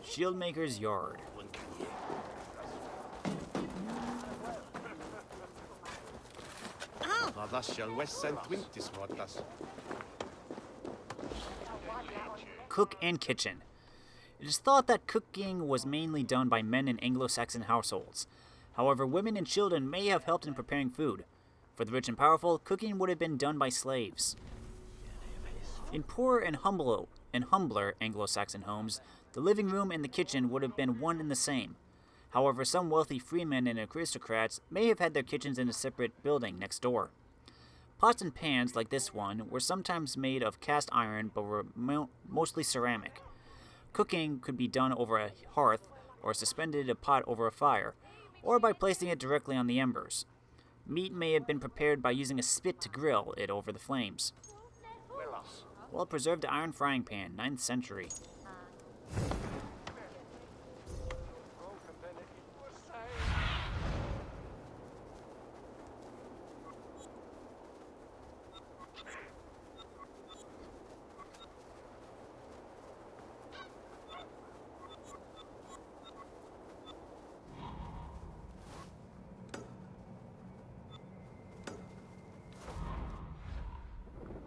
Shieldmaker's Yard. Cook and kitchen. It is thought that cooking was mainly done by men in Anglo-Saxon households. However, women and children may have helped in preparing food. For the rich and powerful, cooking would have been done by slaves. In poorer and humbler Anglo-Saxon homes, the living room and the kitchen would have been one and the same. However, some wealthy freemen and aristocrats may have had their kitchens in a separate building next door. Pots and pans, like this one, were sometimes made of cast iron but were mostly ceramic. Cooking could be done over a hearth or suspended a pot over a fire, or by placing it directly on the embers. Meat may have been prepared by using a spit to grill it over the flames. Well-preserved iron frying pan, 9th century.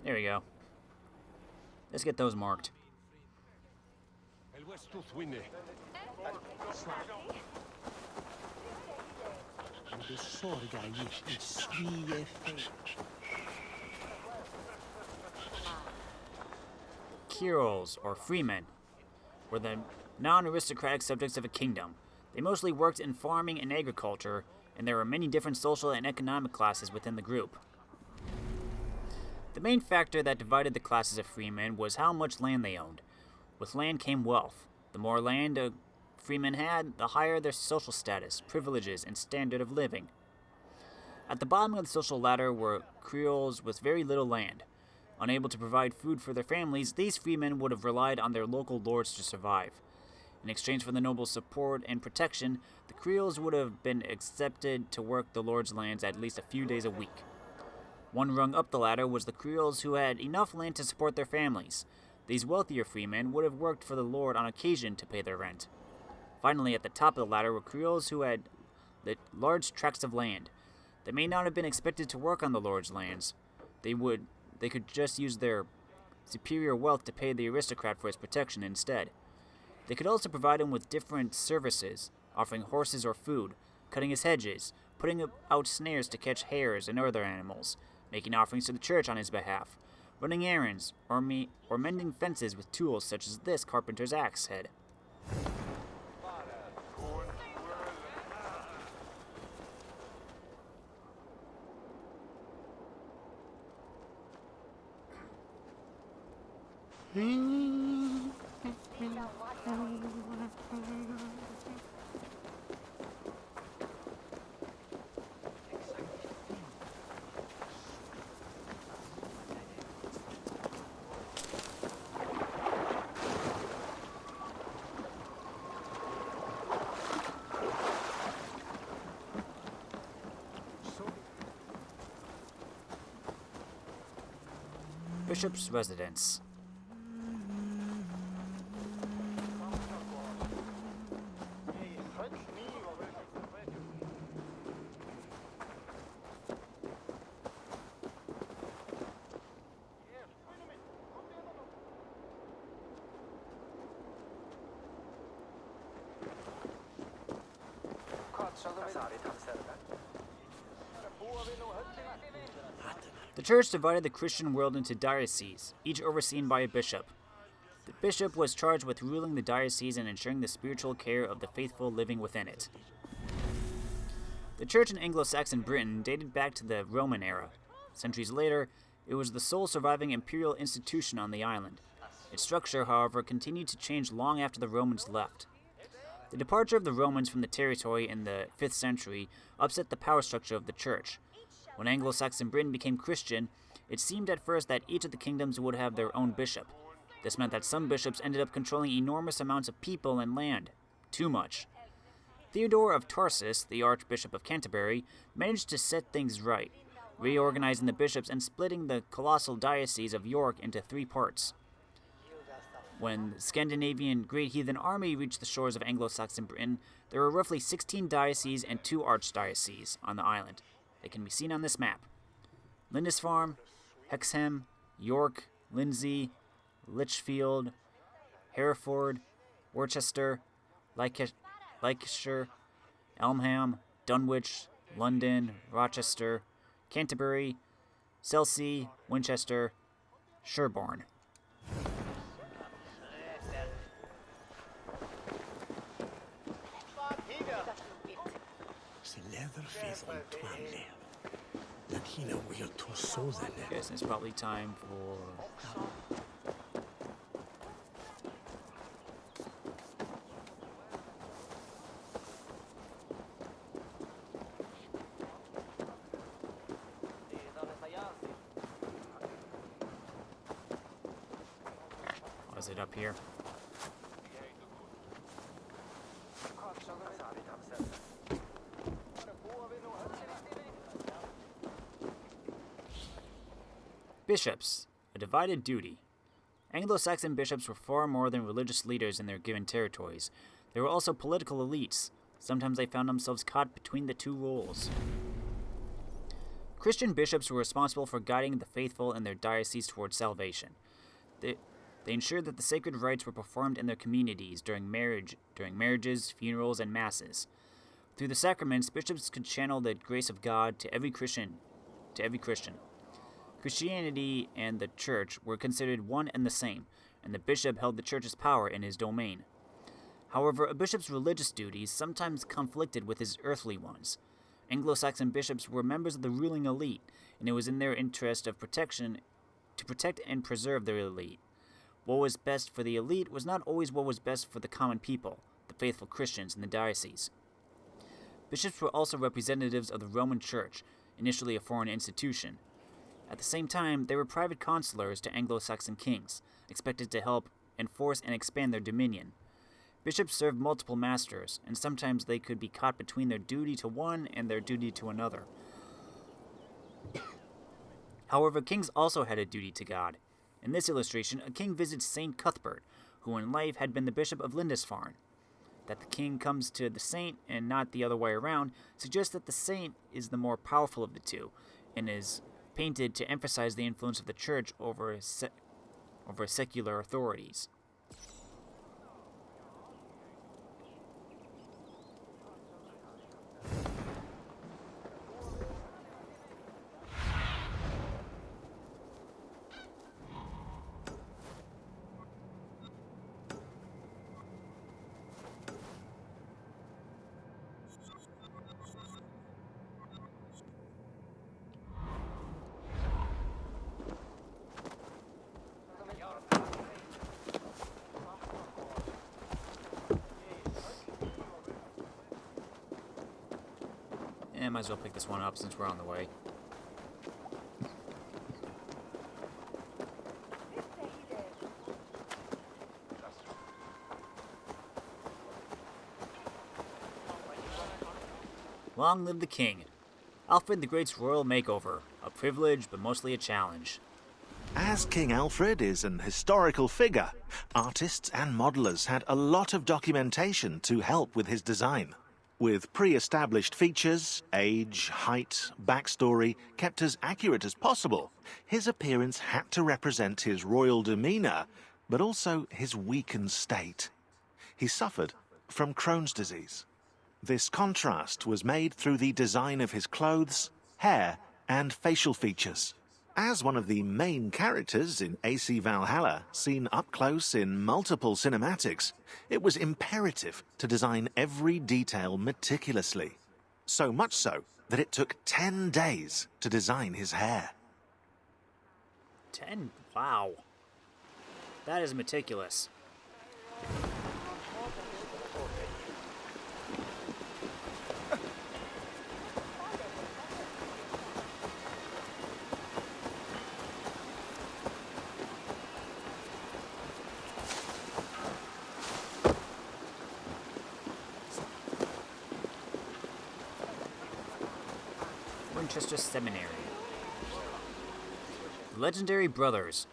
There we go. Let's get those marked. Ceorls, or freemen, were the non-aristocratic subjects of a kingdom. They mostly worked in farming and agriculture, and there were many different social and economic classes within the group. The main factor that divided the classes of freemen was how much land they owned. With land came wealth. The more land a freeman had, the higher their social status, privileges, and standard of living. At the bottom of the social ladder were Ceorls with very little land. Unable to provide food for their families, these freemen would have relied on their local lords to survive. In exchange for the nobles' support and protection, the Ceorls would have been accepted to work the lord's lands at least a few days a week. One rung up the ladder was the Ceorls who had enough land to support their families. These wealthier freemen would have worked for the lord on occasion to pay their rent. Finally, at the top of the ladder were Ceorls who had large tracts of land. They may not have been expected to work on the lord's lands. They could just use their superior wealth to pay the aristocrat for his protection instead. They could also provide him with different services, offering horses or food, cutting his hedges, putting out snares to catch hares and other animals, making offerings to the church on his behalf, running errands, or mending fences with tools such as this carpenter's axe head. Bishop's residence. The church divided the Christian world into dioceses, each overseen by a bishop. The bishop was charged with ruling the diocese and ensuring the spiritual care of the faithful living within it. The church in Anglo-Saxon Britain dated back to the Roman era. Centuries later, it was the sole surviving imperial institution on the island. Its structure, however, continued to change long after the Romans left. The departure of the Romans from the territory in the 5th century upset the power structure of the church. When Anglo-Saxon Britain became Christian, it seemed at first that each of the kingdoms would have their own bishop. This meant that some bishops ended up controlling enormous amounts of people and land. Too much. Theodore of Tarsus, the Archbishop of Canterbury, managed to set things right, reorganizing the bishops and splitting the colossal diocese of York into 3 parts. When the Scandinavian Great Heathen Army reached the shores of Anglo-Saxon Britain, there were roughly 16 dioceses and 2 archdioceses on the island. They can be seen on this map. Lindisfarne, Hexham, York, Lindsey, Lichfield, Hereford, Worcester, Leicester, Elmham, Dunwich, London, Rochester, Canterbury, Chelsea, Winchester, Sherborne. Guess it's probably time for... Oh, is it up here? Bishops, a divided duty. Anglo-Saxon bishops were far more than religious leaders in their given territories. They were also political elites. Sometimes they found themselves caught between the 2 roles. Christian bishops were responsible for guiding the faithful in their diocese towards salvation. They ensured that the sacred rites were performed in their communities during marriages, funerals, and masses. Through the sacraments, bishops could channel the grace of God to every Christian. Christianity and the church were considered one and the same, and the bishop held the church's power in his domain. However, a bishop's religious duties sometimes conflicted with his earthly ones. Anglo-Saxon bishops were members of the ruling elite, and it was in their interest of protection to protect and preserve their elite. What was best for the elite was not always what was best for the common people, the faithful Christians in the diocese. Bishops were also representatives of the Roman Church, initially a foreign institution. At the same time, they were private consulars to Anglo-Saxon kings, expected to help enforce and expand their dominion. Bishops served multiple masters, and sometimes they could be caught between their duty to one and their duty to another. However, kings also had a duty to God. In this illustration, a king visits Saint Cuthbert, who in life had been the bishop of Lindisfarne. That the king comes to the saint and not the other way around suggests that the saint is the more powerful of the two, and is painted to emphasize the influence of the church over secular authorities. Might as well pick this one up since we're on the way. Long live the king. Aelfred the Great's royal makeover. A privilege, but mostly a challenge. As King Aelfred is an historical figure, artists and modelers had a lot of documentation to help with his design. With pre-established features, age, height, backstory kept as accurate as possible, his appearance had to represent his royal demeanor, but also his weakened state. He suffered from Crohn's disease. This contrast was made through the design of his clothes, hair, and facial features. As one of the main characters in AC Valhalla, seen up close in multiple cinematics, it was imperative to design every detail meticulously. So much so that it took 10 days to design his hair. 10? Wow. That is meticulous. Winchester Seminary. The legendary brothers.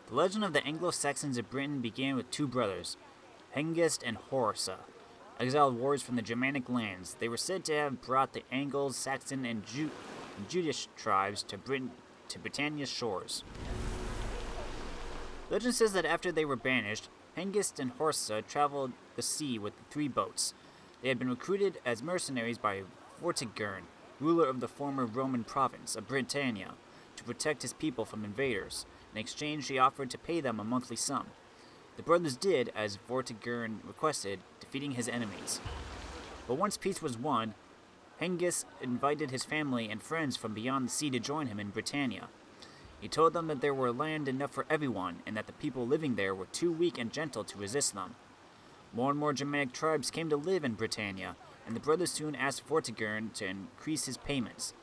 The legend of the Anglo-Saxons of Britain began with two brothers, Hengist and Horsa. Exiled warriors from the Germanic lands, they were said to have brought the Angles, Saxon, and Jutish tribes to Britannia's shores. Legend says that after they were banished, Hengist and Horsa traveled the sea with 3 boats. They had been recruited as mercenaries by Vortigern, ruler of the former Roman province of Britannia, to protect his people from invaders. In exchange, he offered to pay them a monthly sum. The brothers did as Vortigern requested, defeating his enemies. But once peace was won, Hengist invited his family and friends from beyond the sea to join him in Britannia. He told them that there were land enough for everyone, and that the people living there were too weak and gentle to resist them. More and more Germanic tribes came to live in Britannia, and the brothers soon asked Vortigern to increase his payments.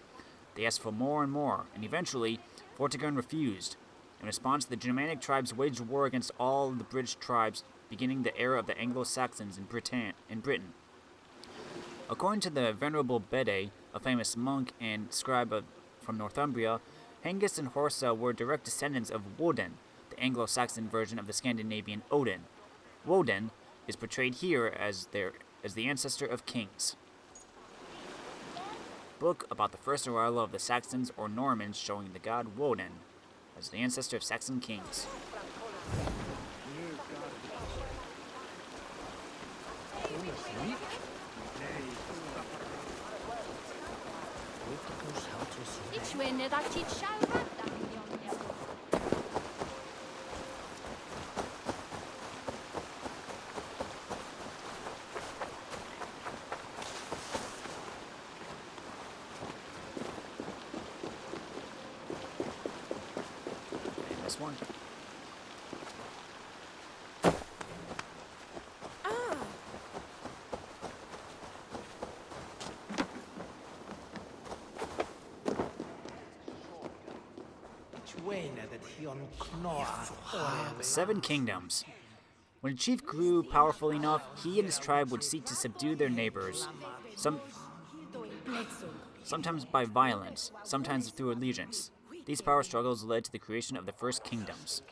They asked for more and more, and eventually, Vortigern refused. In response, the Germanic tribes waged war against all the British tribes, beginning the era of the Anglo-Saxons in Britain. According to the Venerable Bede, a famous monk and scribe from Northumbria, Hengist and Horsa were direct descendants of Woden, the Anglo-Saxon version of the Scandinavian Odin. Woden is portrayed here as the ancestor of kings. Book about the first arrival of the Saxons or Normans showing the god Woden as the ancestor of Saxon kings. weak? This one. The Seven Kingdoms. When a chief grew powerful enough, he and his tribe would seek to subdue their neighbors, sometimes by violence, sometimes through allegiance. These power struggles led to the creation of the First Kingdoms.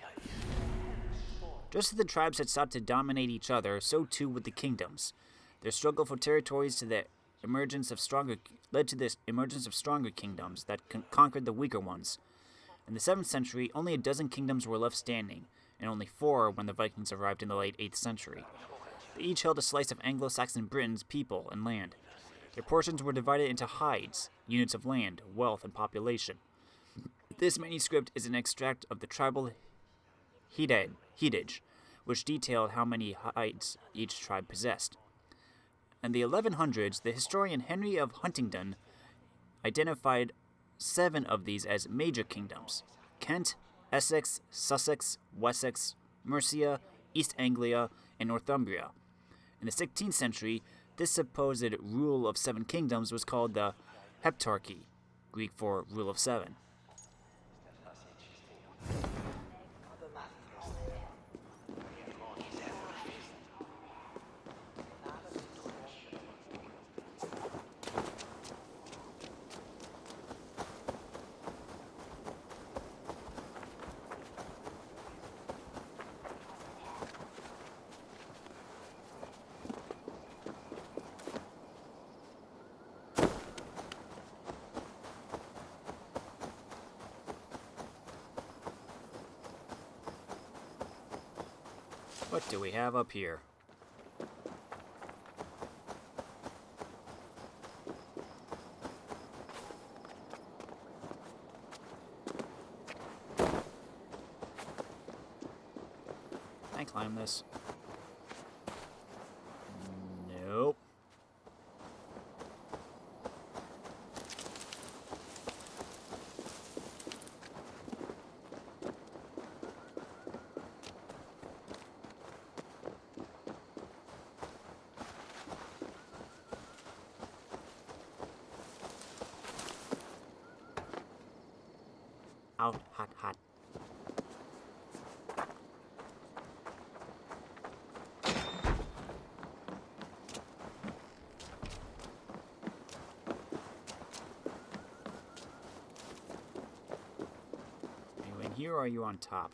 Just as the tribes had sought to dominate each other, so too would the kingdoms. Their struggle for territories led to the emergence of stronger kingdoms that conquered the weaker ones. In the 7th century, only a dozen kingdoms were left standing, and only 4 when the Vikings arrived in the late 8th century. They each held a slice of Anglo-Saxon Britain's people and land. Their portions were divided into hides, units of land, wealth, and population. This manuscript is an extract of the tribal headage, which detailed how many hides each tribe possessed. In the 1100s, the historian Henry of Huntingdon identified 7 of these as major kingdoms: Kent, Essex, Sussex, Wessex, Mercia, East Anglia, and Northumbria. In the 16th century, this supposed rule of 7 kingdoms was called the Heptarchy, Greek for rule of 7. What do we have up here? Can I climb this? Nope. Out, hot, hot. Are you in here or are you on top?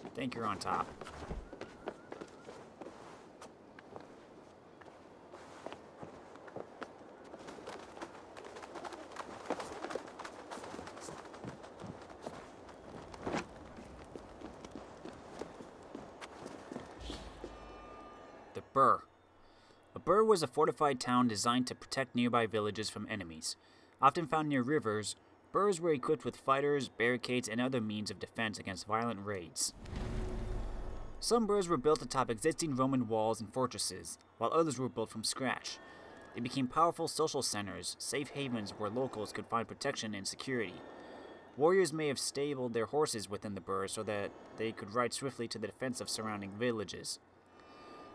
I think you're on top. The Burh. A burh was a fortified town designed to protect nearby villages from enemies. Often found near rivers, burhs were equipped with fighters, barricades, and other means of defense against violent raids. Some burhs were built atop existing Roman walls and fortresses, while others were built from scratch. They became powerful social centers, safe havens where locals could find protection and security. Warriors may have stabled their horses within the burhs so that they could ride swiftly to the defense of surrounding villages.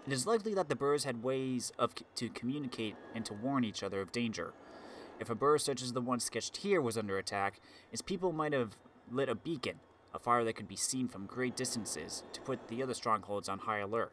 It is likely that the burhs had ways to communicate and to warn each other of danger. If a burh such as the one sketched here was under attack, its people might have lit a beacon, a fire that could be seen from great distances, to put the other strongholds on high alert.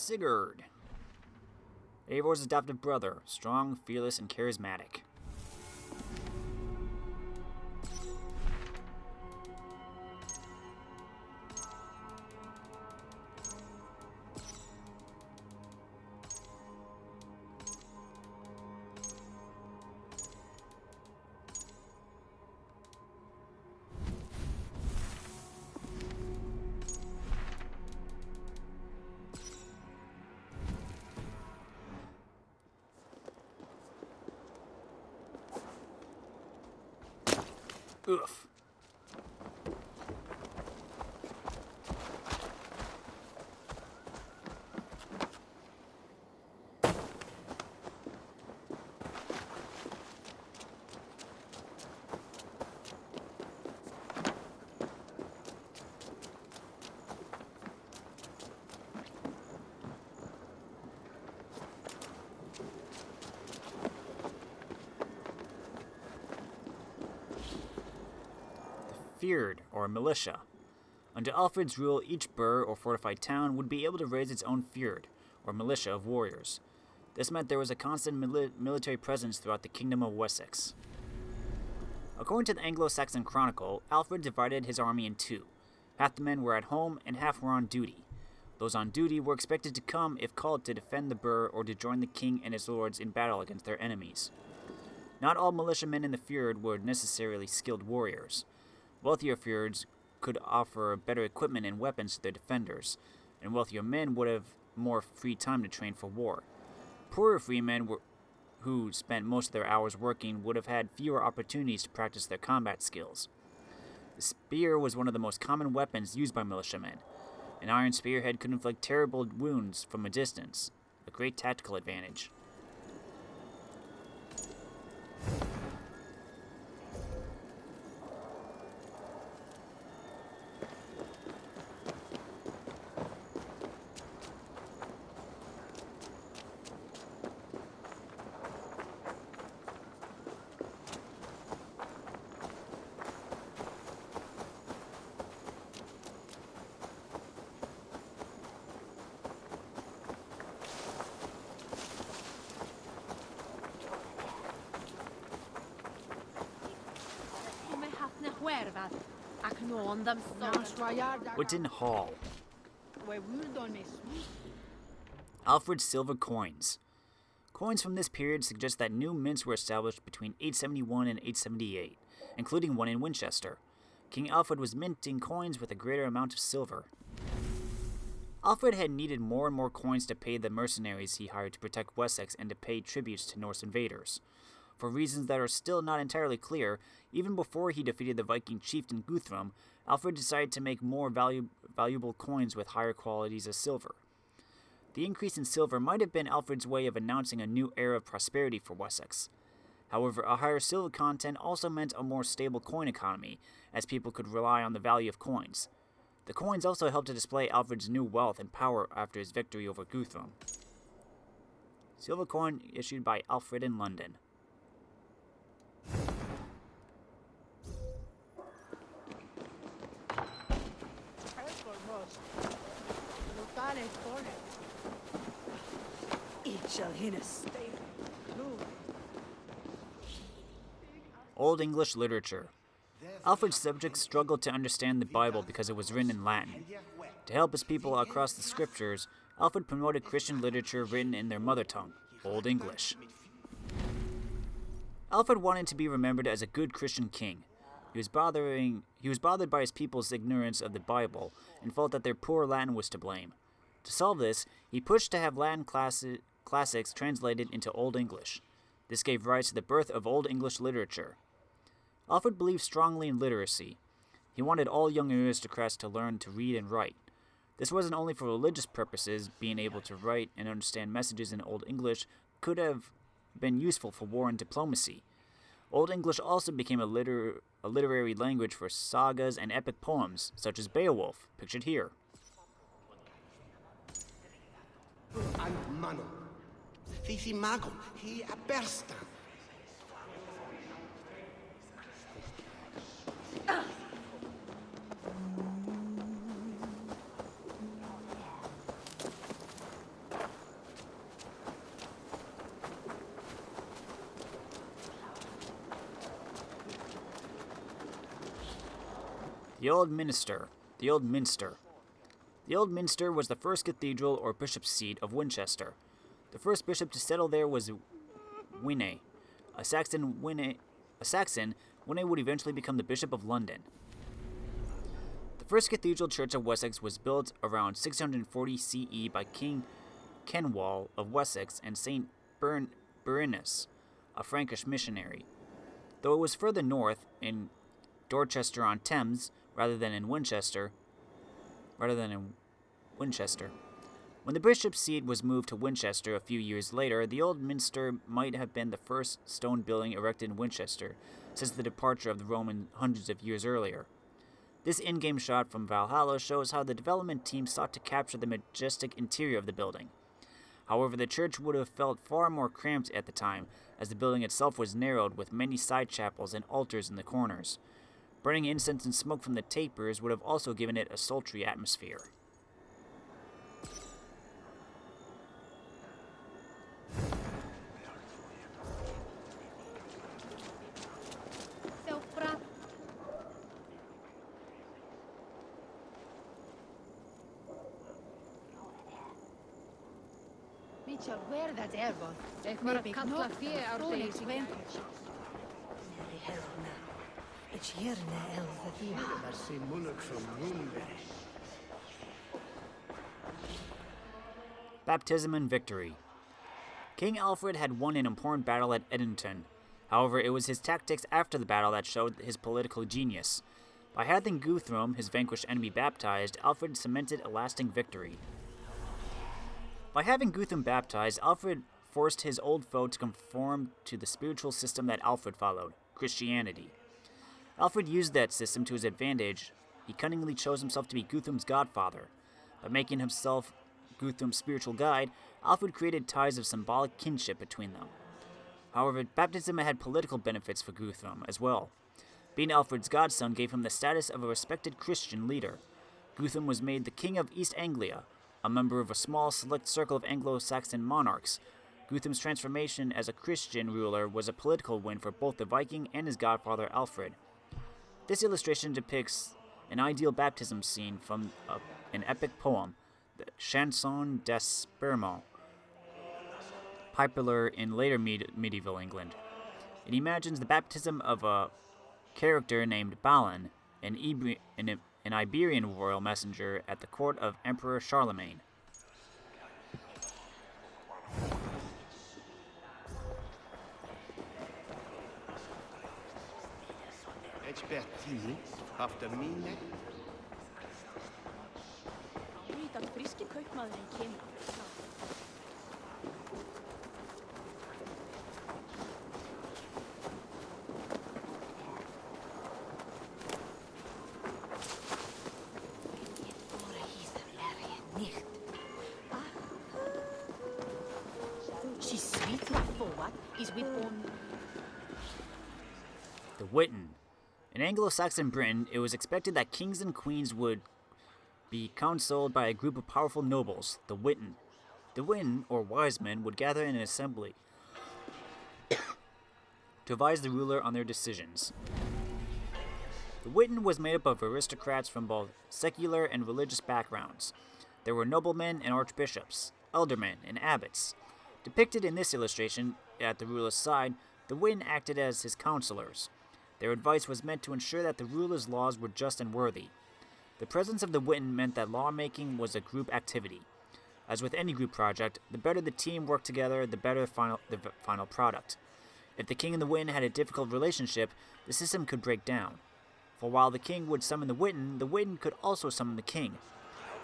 Sigurd. Eivor's adopted brother, strong, fearless, and charismatic. Oof. Fyrd, or militia. Under Aelfred's rule, each burh or fortified town would be able to raise its own fyrd, or militia of warriors. This meant there was a constant military presence throughout the Kingdom of Wessex. According to the Anglo-Saxon Chronicle, Aelfred divided his army in two. Half the men were at home and half were on duty. Those on duty were expected to come if called to defend the burh or to join the king and his lords in battle against their enemies. Not all militiamen in the fyrd were necessarily skilled warriors. Wealthier fyrds could offer better equipment and weapons to their defenders, and wealthier men would have more free time to train for war. Poorer freemen who spent most of their hours working would have had fewer opportunities to practice their combat skills. The spear was one of the most common weapons used by militiamen. An iron spearhead could inflict terrible wounds from a distance, a great tactical advantage. Witten Hall. Aelfred's silver coins. Coins from this period suggest that new mints were established between 871 and 878, including one in Winchester. King Aelfred was minting coins with a greater amount of silver. Aelfred had needed more and more coins to pay the mercenaries he hired to protect Wessex and to pay tributes to Norse invaders. For reasons that are still not entirely clear, even before he defeated the Viking chieftain Guthrum, Aelfred decided to make more valuable coins with higher qualities of silver. The increase in silver might have been Aelfred's way of announcing a new era of prosperity for Wessex. However, a higher silver content also meant a more stable coin economy, as people could rely on the value of coins. The coins also helped to display Aelfred's new wealth and power after his victory over Guthrum. Silver coin issued by Aelfred in London. Old English literature. Aelfred's subjects struggled to understand the Bible because it was written in Latin. To help his people across the scriptures, Aelfred promoted Christian literature written in their mother tongue, Old English. Aelfred wanted to be remembered as a good Christian king. He was bothered by his people's ignorance of the Bible and felt that their poor Latin was to blame. To solve this, he pushed to have Latin classics translated into Old English. This gave rise to the birth of Old English literature. Aelfred believed strongly in literacy. He wanted all young aristocrats to learn to read and write. This wasn't only for religious purposes. Being able to write and understand messages in Old English could have been useful for war and diplomacy. Old English also became a literary language for sagas and epic poems, such as Beowulf, pictured here. And Manon. Fifi Magon, he abersta. The Old Minster. The Old Minster. The Old Minster was the first cathedral or bishop's seat of Winchester. The first bishop to settle there was Winne. A Saxon, Winne would eventually become the Bishop of London. The first cathedral church of Wessex was built around 640 CE by King Kenwal of Wessex and St. Berinus, a Frankish missionary. Though it was further north, in Dorchester-on-Thames, rather than in Winchester. When the bishop's seat was moved to Winchester a few years later, the Old Minster might have been the first stone building erected in Winchester since the departure of the Romans hundreds of years earlier. This in-game shot from Valhalla shows how the development team sought to capture the majestic interior of the building. However, the church would have felt far more cramped at the time, as the building itself was narrowed with many side chapels and altars in the corners. Burning incense and smoke from the tapers would have also given it a sultry atmosphere. Baptism and victory. King Aelfred had won an important battle at Edington. However, it was his tactics after the battle that showed his political genius. By having Guthrum, his vanquished enemy, baptized, Aelfred cemented a lasting victory. By having Guthrum baptized, Aelfred forced his old foe to conform to the spiritual system that Aelfred followed, Christianity. Aelfred used that system to his advantage. He cunningly chose himself to be Guthrum's godfather. By making himself Guthrum's spiritual guide, Aelfred created ties of symbolic kinship between them. However, baptism had political benefits for Guthrum as well. Being Aelfred's godson gave him the status of a respected Christian leader. Guthrum was made the king of East Anglia, a member of a small select circle of Anglo-Saxon monarchs. Guthrum's transformation as a Christian ruler was a political win for both the Viking and his godfather Aelfred. This illustration depicts an ideal baptism scene from an epic poem, the Chanson d'Espermont, popular in later medieval England. It imagines the baptism of a character named Balin, an Iberian royal messenger at the court of Emperor Charlemagne. Expertise after mine. The Witan. In Anglo-Saxon Britain, it was expected that kings and queens would be counseled by a group of powerful nobles, the Witan. The Witan, or wise men, would gather in an assembly to advise the ruler on their decisions. The Witan was made up of aristocrats from both secular and religious backgrounds. There were noblemen and archbishops, aldermen and abbots. Depicted in this illustration, at the ruler's side, the Witan acted as his counselors. Their advice was meant to ensure that the ruler's laws were just and worthy. The presence of the Witan meant that lawmaking was a group activity. As with any group project, the better the team worked together, the better the final product. If the king and the Witan had a difficult relationship, the system could break down. For while the king would summon the Witan could also summon the king.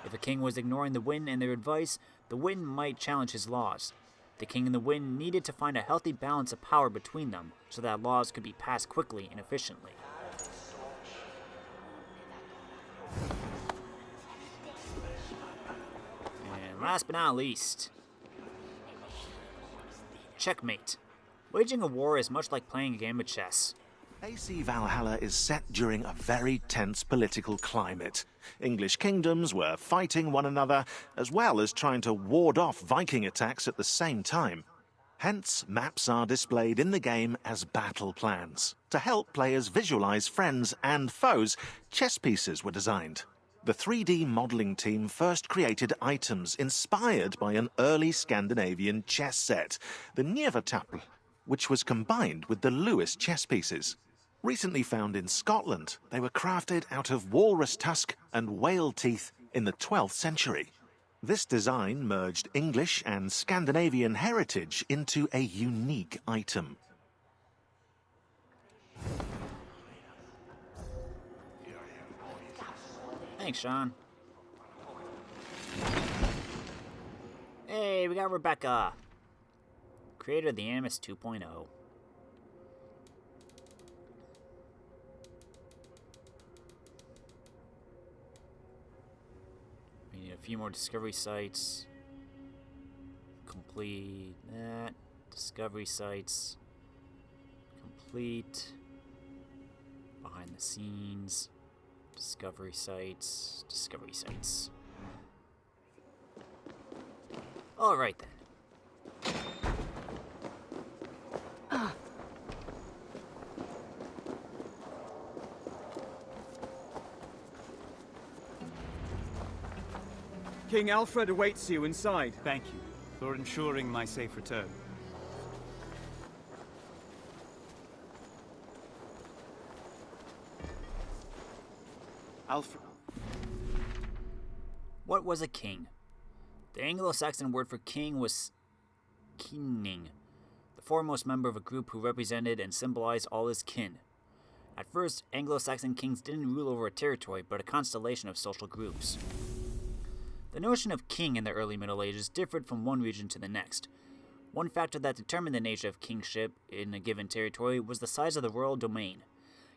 If a king was ignoring the Witan and their advice, the Witan might challenge his laws. The king and the Witan needed to find a healthy balance of power between them so that laws could be passed quickly and efficiently. And last but not least, checkmate. Waging a war is much like playing a game of chess. AC Valhalla is set during a very tense political climate. English kingdoms were fighting one another, as well as trying to ward off Viking attacks at the same time. Hence, maps are displayed in the game as battle plans. To help players visualize friends and foes, chess pieces were designed. The 3D modelling team first created items inspired by an early Scandinavian chess set, the Njevertapel, which was combined with the Lewis chess pieces. Recently found in Scotland, they were crafted out of walrus tusk and whale teeth in the 12th century. This design merged English and Scandinavian heritage into a unique item. Thanks, Sean. Hey, we got Rebecca, creator of the Animus 2.0. We need a few more discovery sites. Complete that. Discovery sites. Complete. Behind the scenes. Discovery sites. Discovery sites. Alright then. King Aelfred awaits you inside. Thank you for ensuring my safe return. Alfred. What was a king? The Anglo-Saxon word for king was kinging, the foremost member of a group who represented and symbolized all his kin. At first, Anglo-Saxon kings didn't rule over a territory, but a constellation of social groups. The notion of king in the early Middle Ages differed from one region to the next. One factor that determined the nature of kingship in a given territory was the size of the royal domain.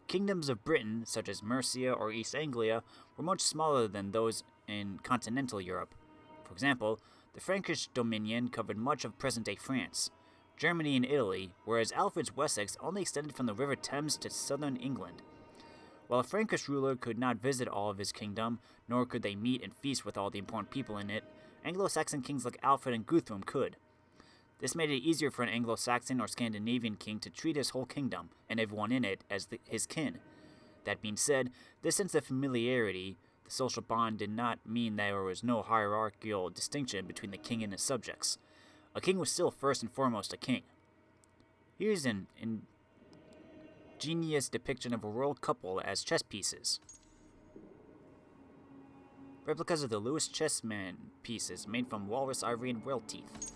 Kingdoms of Britain, such as Mercia or East Anglia, were much smaller than those in continental Europe. For example, the Frankish dominion covered much of present-day France, Germany and Italy, whereas Alfred's Wessex only extended from the River Thames to southern England. While a Frankish ruler could not visit all of his kingdom, nor could they meet and feast with all the important people in it, Anglo-Saxon kings like Alfred and Guthrum could. This made it easier for an Anglo-Saxon or Scandinavian king to treat his whole kingdom, and everyone in it, as his kin. That being said, this sense of familiarity, the social bond, did not mean there was no hierarchical distinction between the king and his subjects. A king was still first and foremost a king. Here's an ingenious depiction of a royal couple as chess pieces. Replicas of the Lewis chessman pieces made from walrus ivory and whale teeth.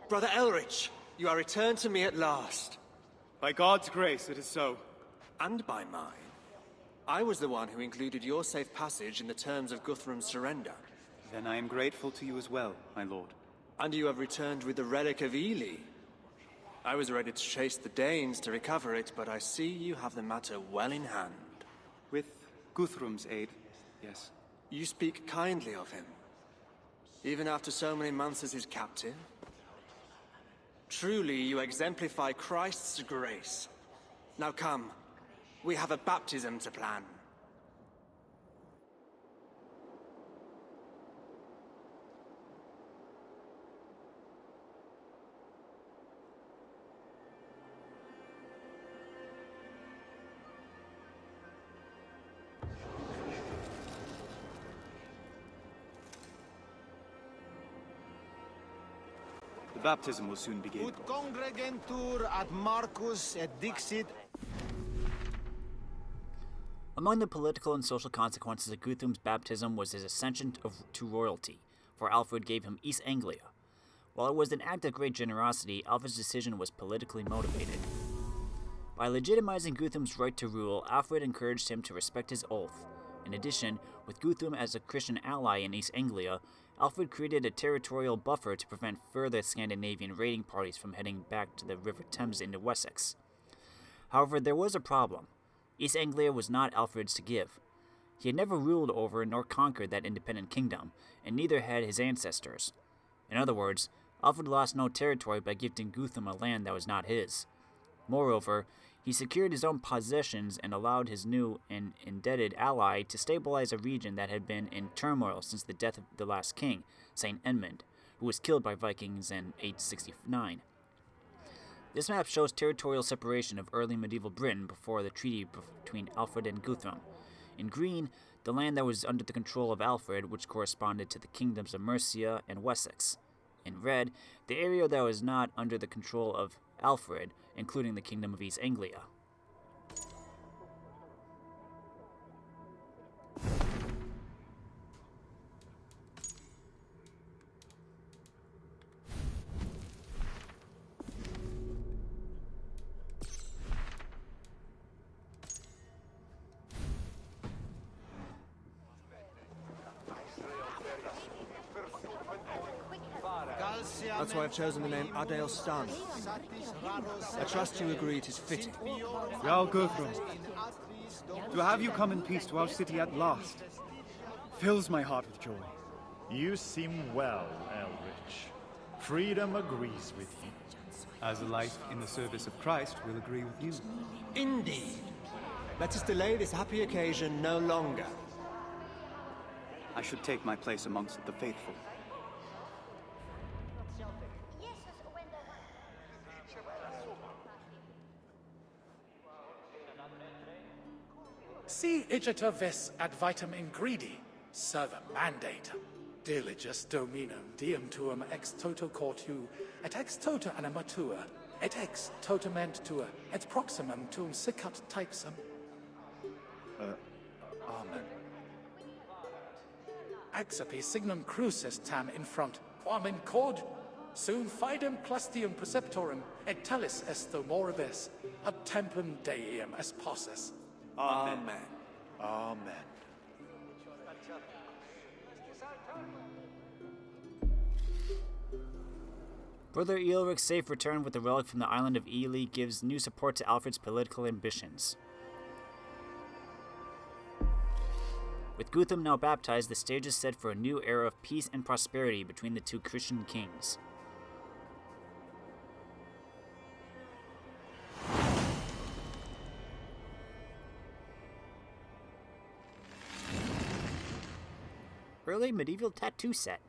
Brother Ealric, you are returned to me at last. By God's grace, it is so. And by mine. I was the one who included your safe passage in the terms of Guthrum's surrender. Then I am grateful to you as well, my lord. And you have returned with the relic of Ely. I was ready to chase the Danes to recover it, but I see you have the matter well in hand. With Guthrum's aid, yes. You speak kindly of him. Even after so many months as his captive? Truly, you exemplify Christ's grace. Now come, we have a baptism to plan. The baptism will soon begin. Ut congregentur ad Marcus et dixit. Among the political and social consequences of Guthrum's baptism was his ascension to royalty, for Alfred gave him East Anglia, While it was an act of great generosity, Alfred's decision was politically motivated. By legitimizing Guthrum's right to rule, Alfred encouraged him to respect his oath. In addition, with Guthrum as a Christian ally in East Anglia, Alfred created a territorial buffer to prevent further Scandinavian raiding parties from heading back to the River Thames into Wessex. However, there was a problem. East Anglia was not Alfred's to give. He had never ruled over nor conquered that independent kingdom, and neither had his ancestors. In other words, Alfred lost no territory by gifting Guthrum a land that was not his. Moreover, he secured his own possessions and allowed his new and indebted ally to stabilize a region that had been in turmoil since the death of the last king, Saint Edmund, who was killed by Vikings in 869. This map shows territorial separation of early medieval Britain before the treaty between Alfred and Guthrum. In green, the land that was under the control of Alfred, which corresponded to the kingdoms of Mercia and Wessex. In red, the area that was not under the control of Alfred, including the kingdom of East Anglia. That's why I've chosen the name Adel Stan. I trust you agree it is fitting. Jarl Guthrum, to have you come in peace to our city at last fills my heart with joy. You seem well, Ealric. Freedom agrees with you. As a life in the service of Christ will agree with you. Indeed. Let us delay this happy occasion no longer. I should take my place amongst the faithful. Si igita vis ad vitam ingredi, serva mandatum. Diligus dominum diem tuum ex toto cortu, et ex tota animatua, et ex totement tua, et proximum tuum sicut taixum. Amen. Exapi signum crucis tam in front, quam in cord, sum fidem plastium preceptorum, et talis esto moribus, ab tempum Deum es possis. Amen. Amen. Brother Ealric's safe return with the relic from the island of Ely gives new support to Alfred's political ambitions. With Guthrum now baptized, the stage is set for a new era of peace and prosperity between the two Christian kings. Early medieval tattoo set.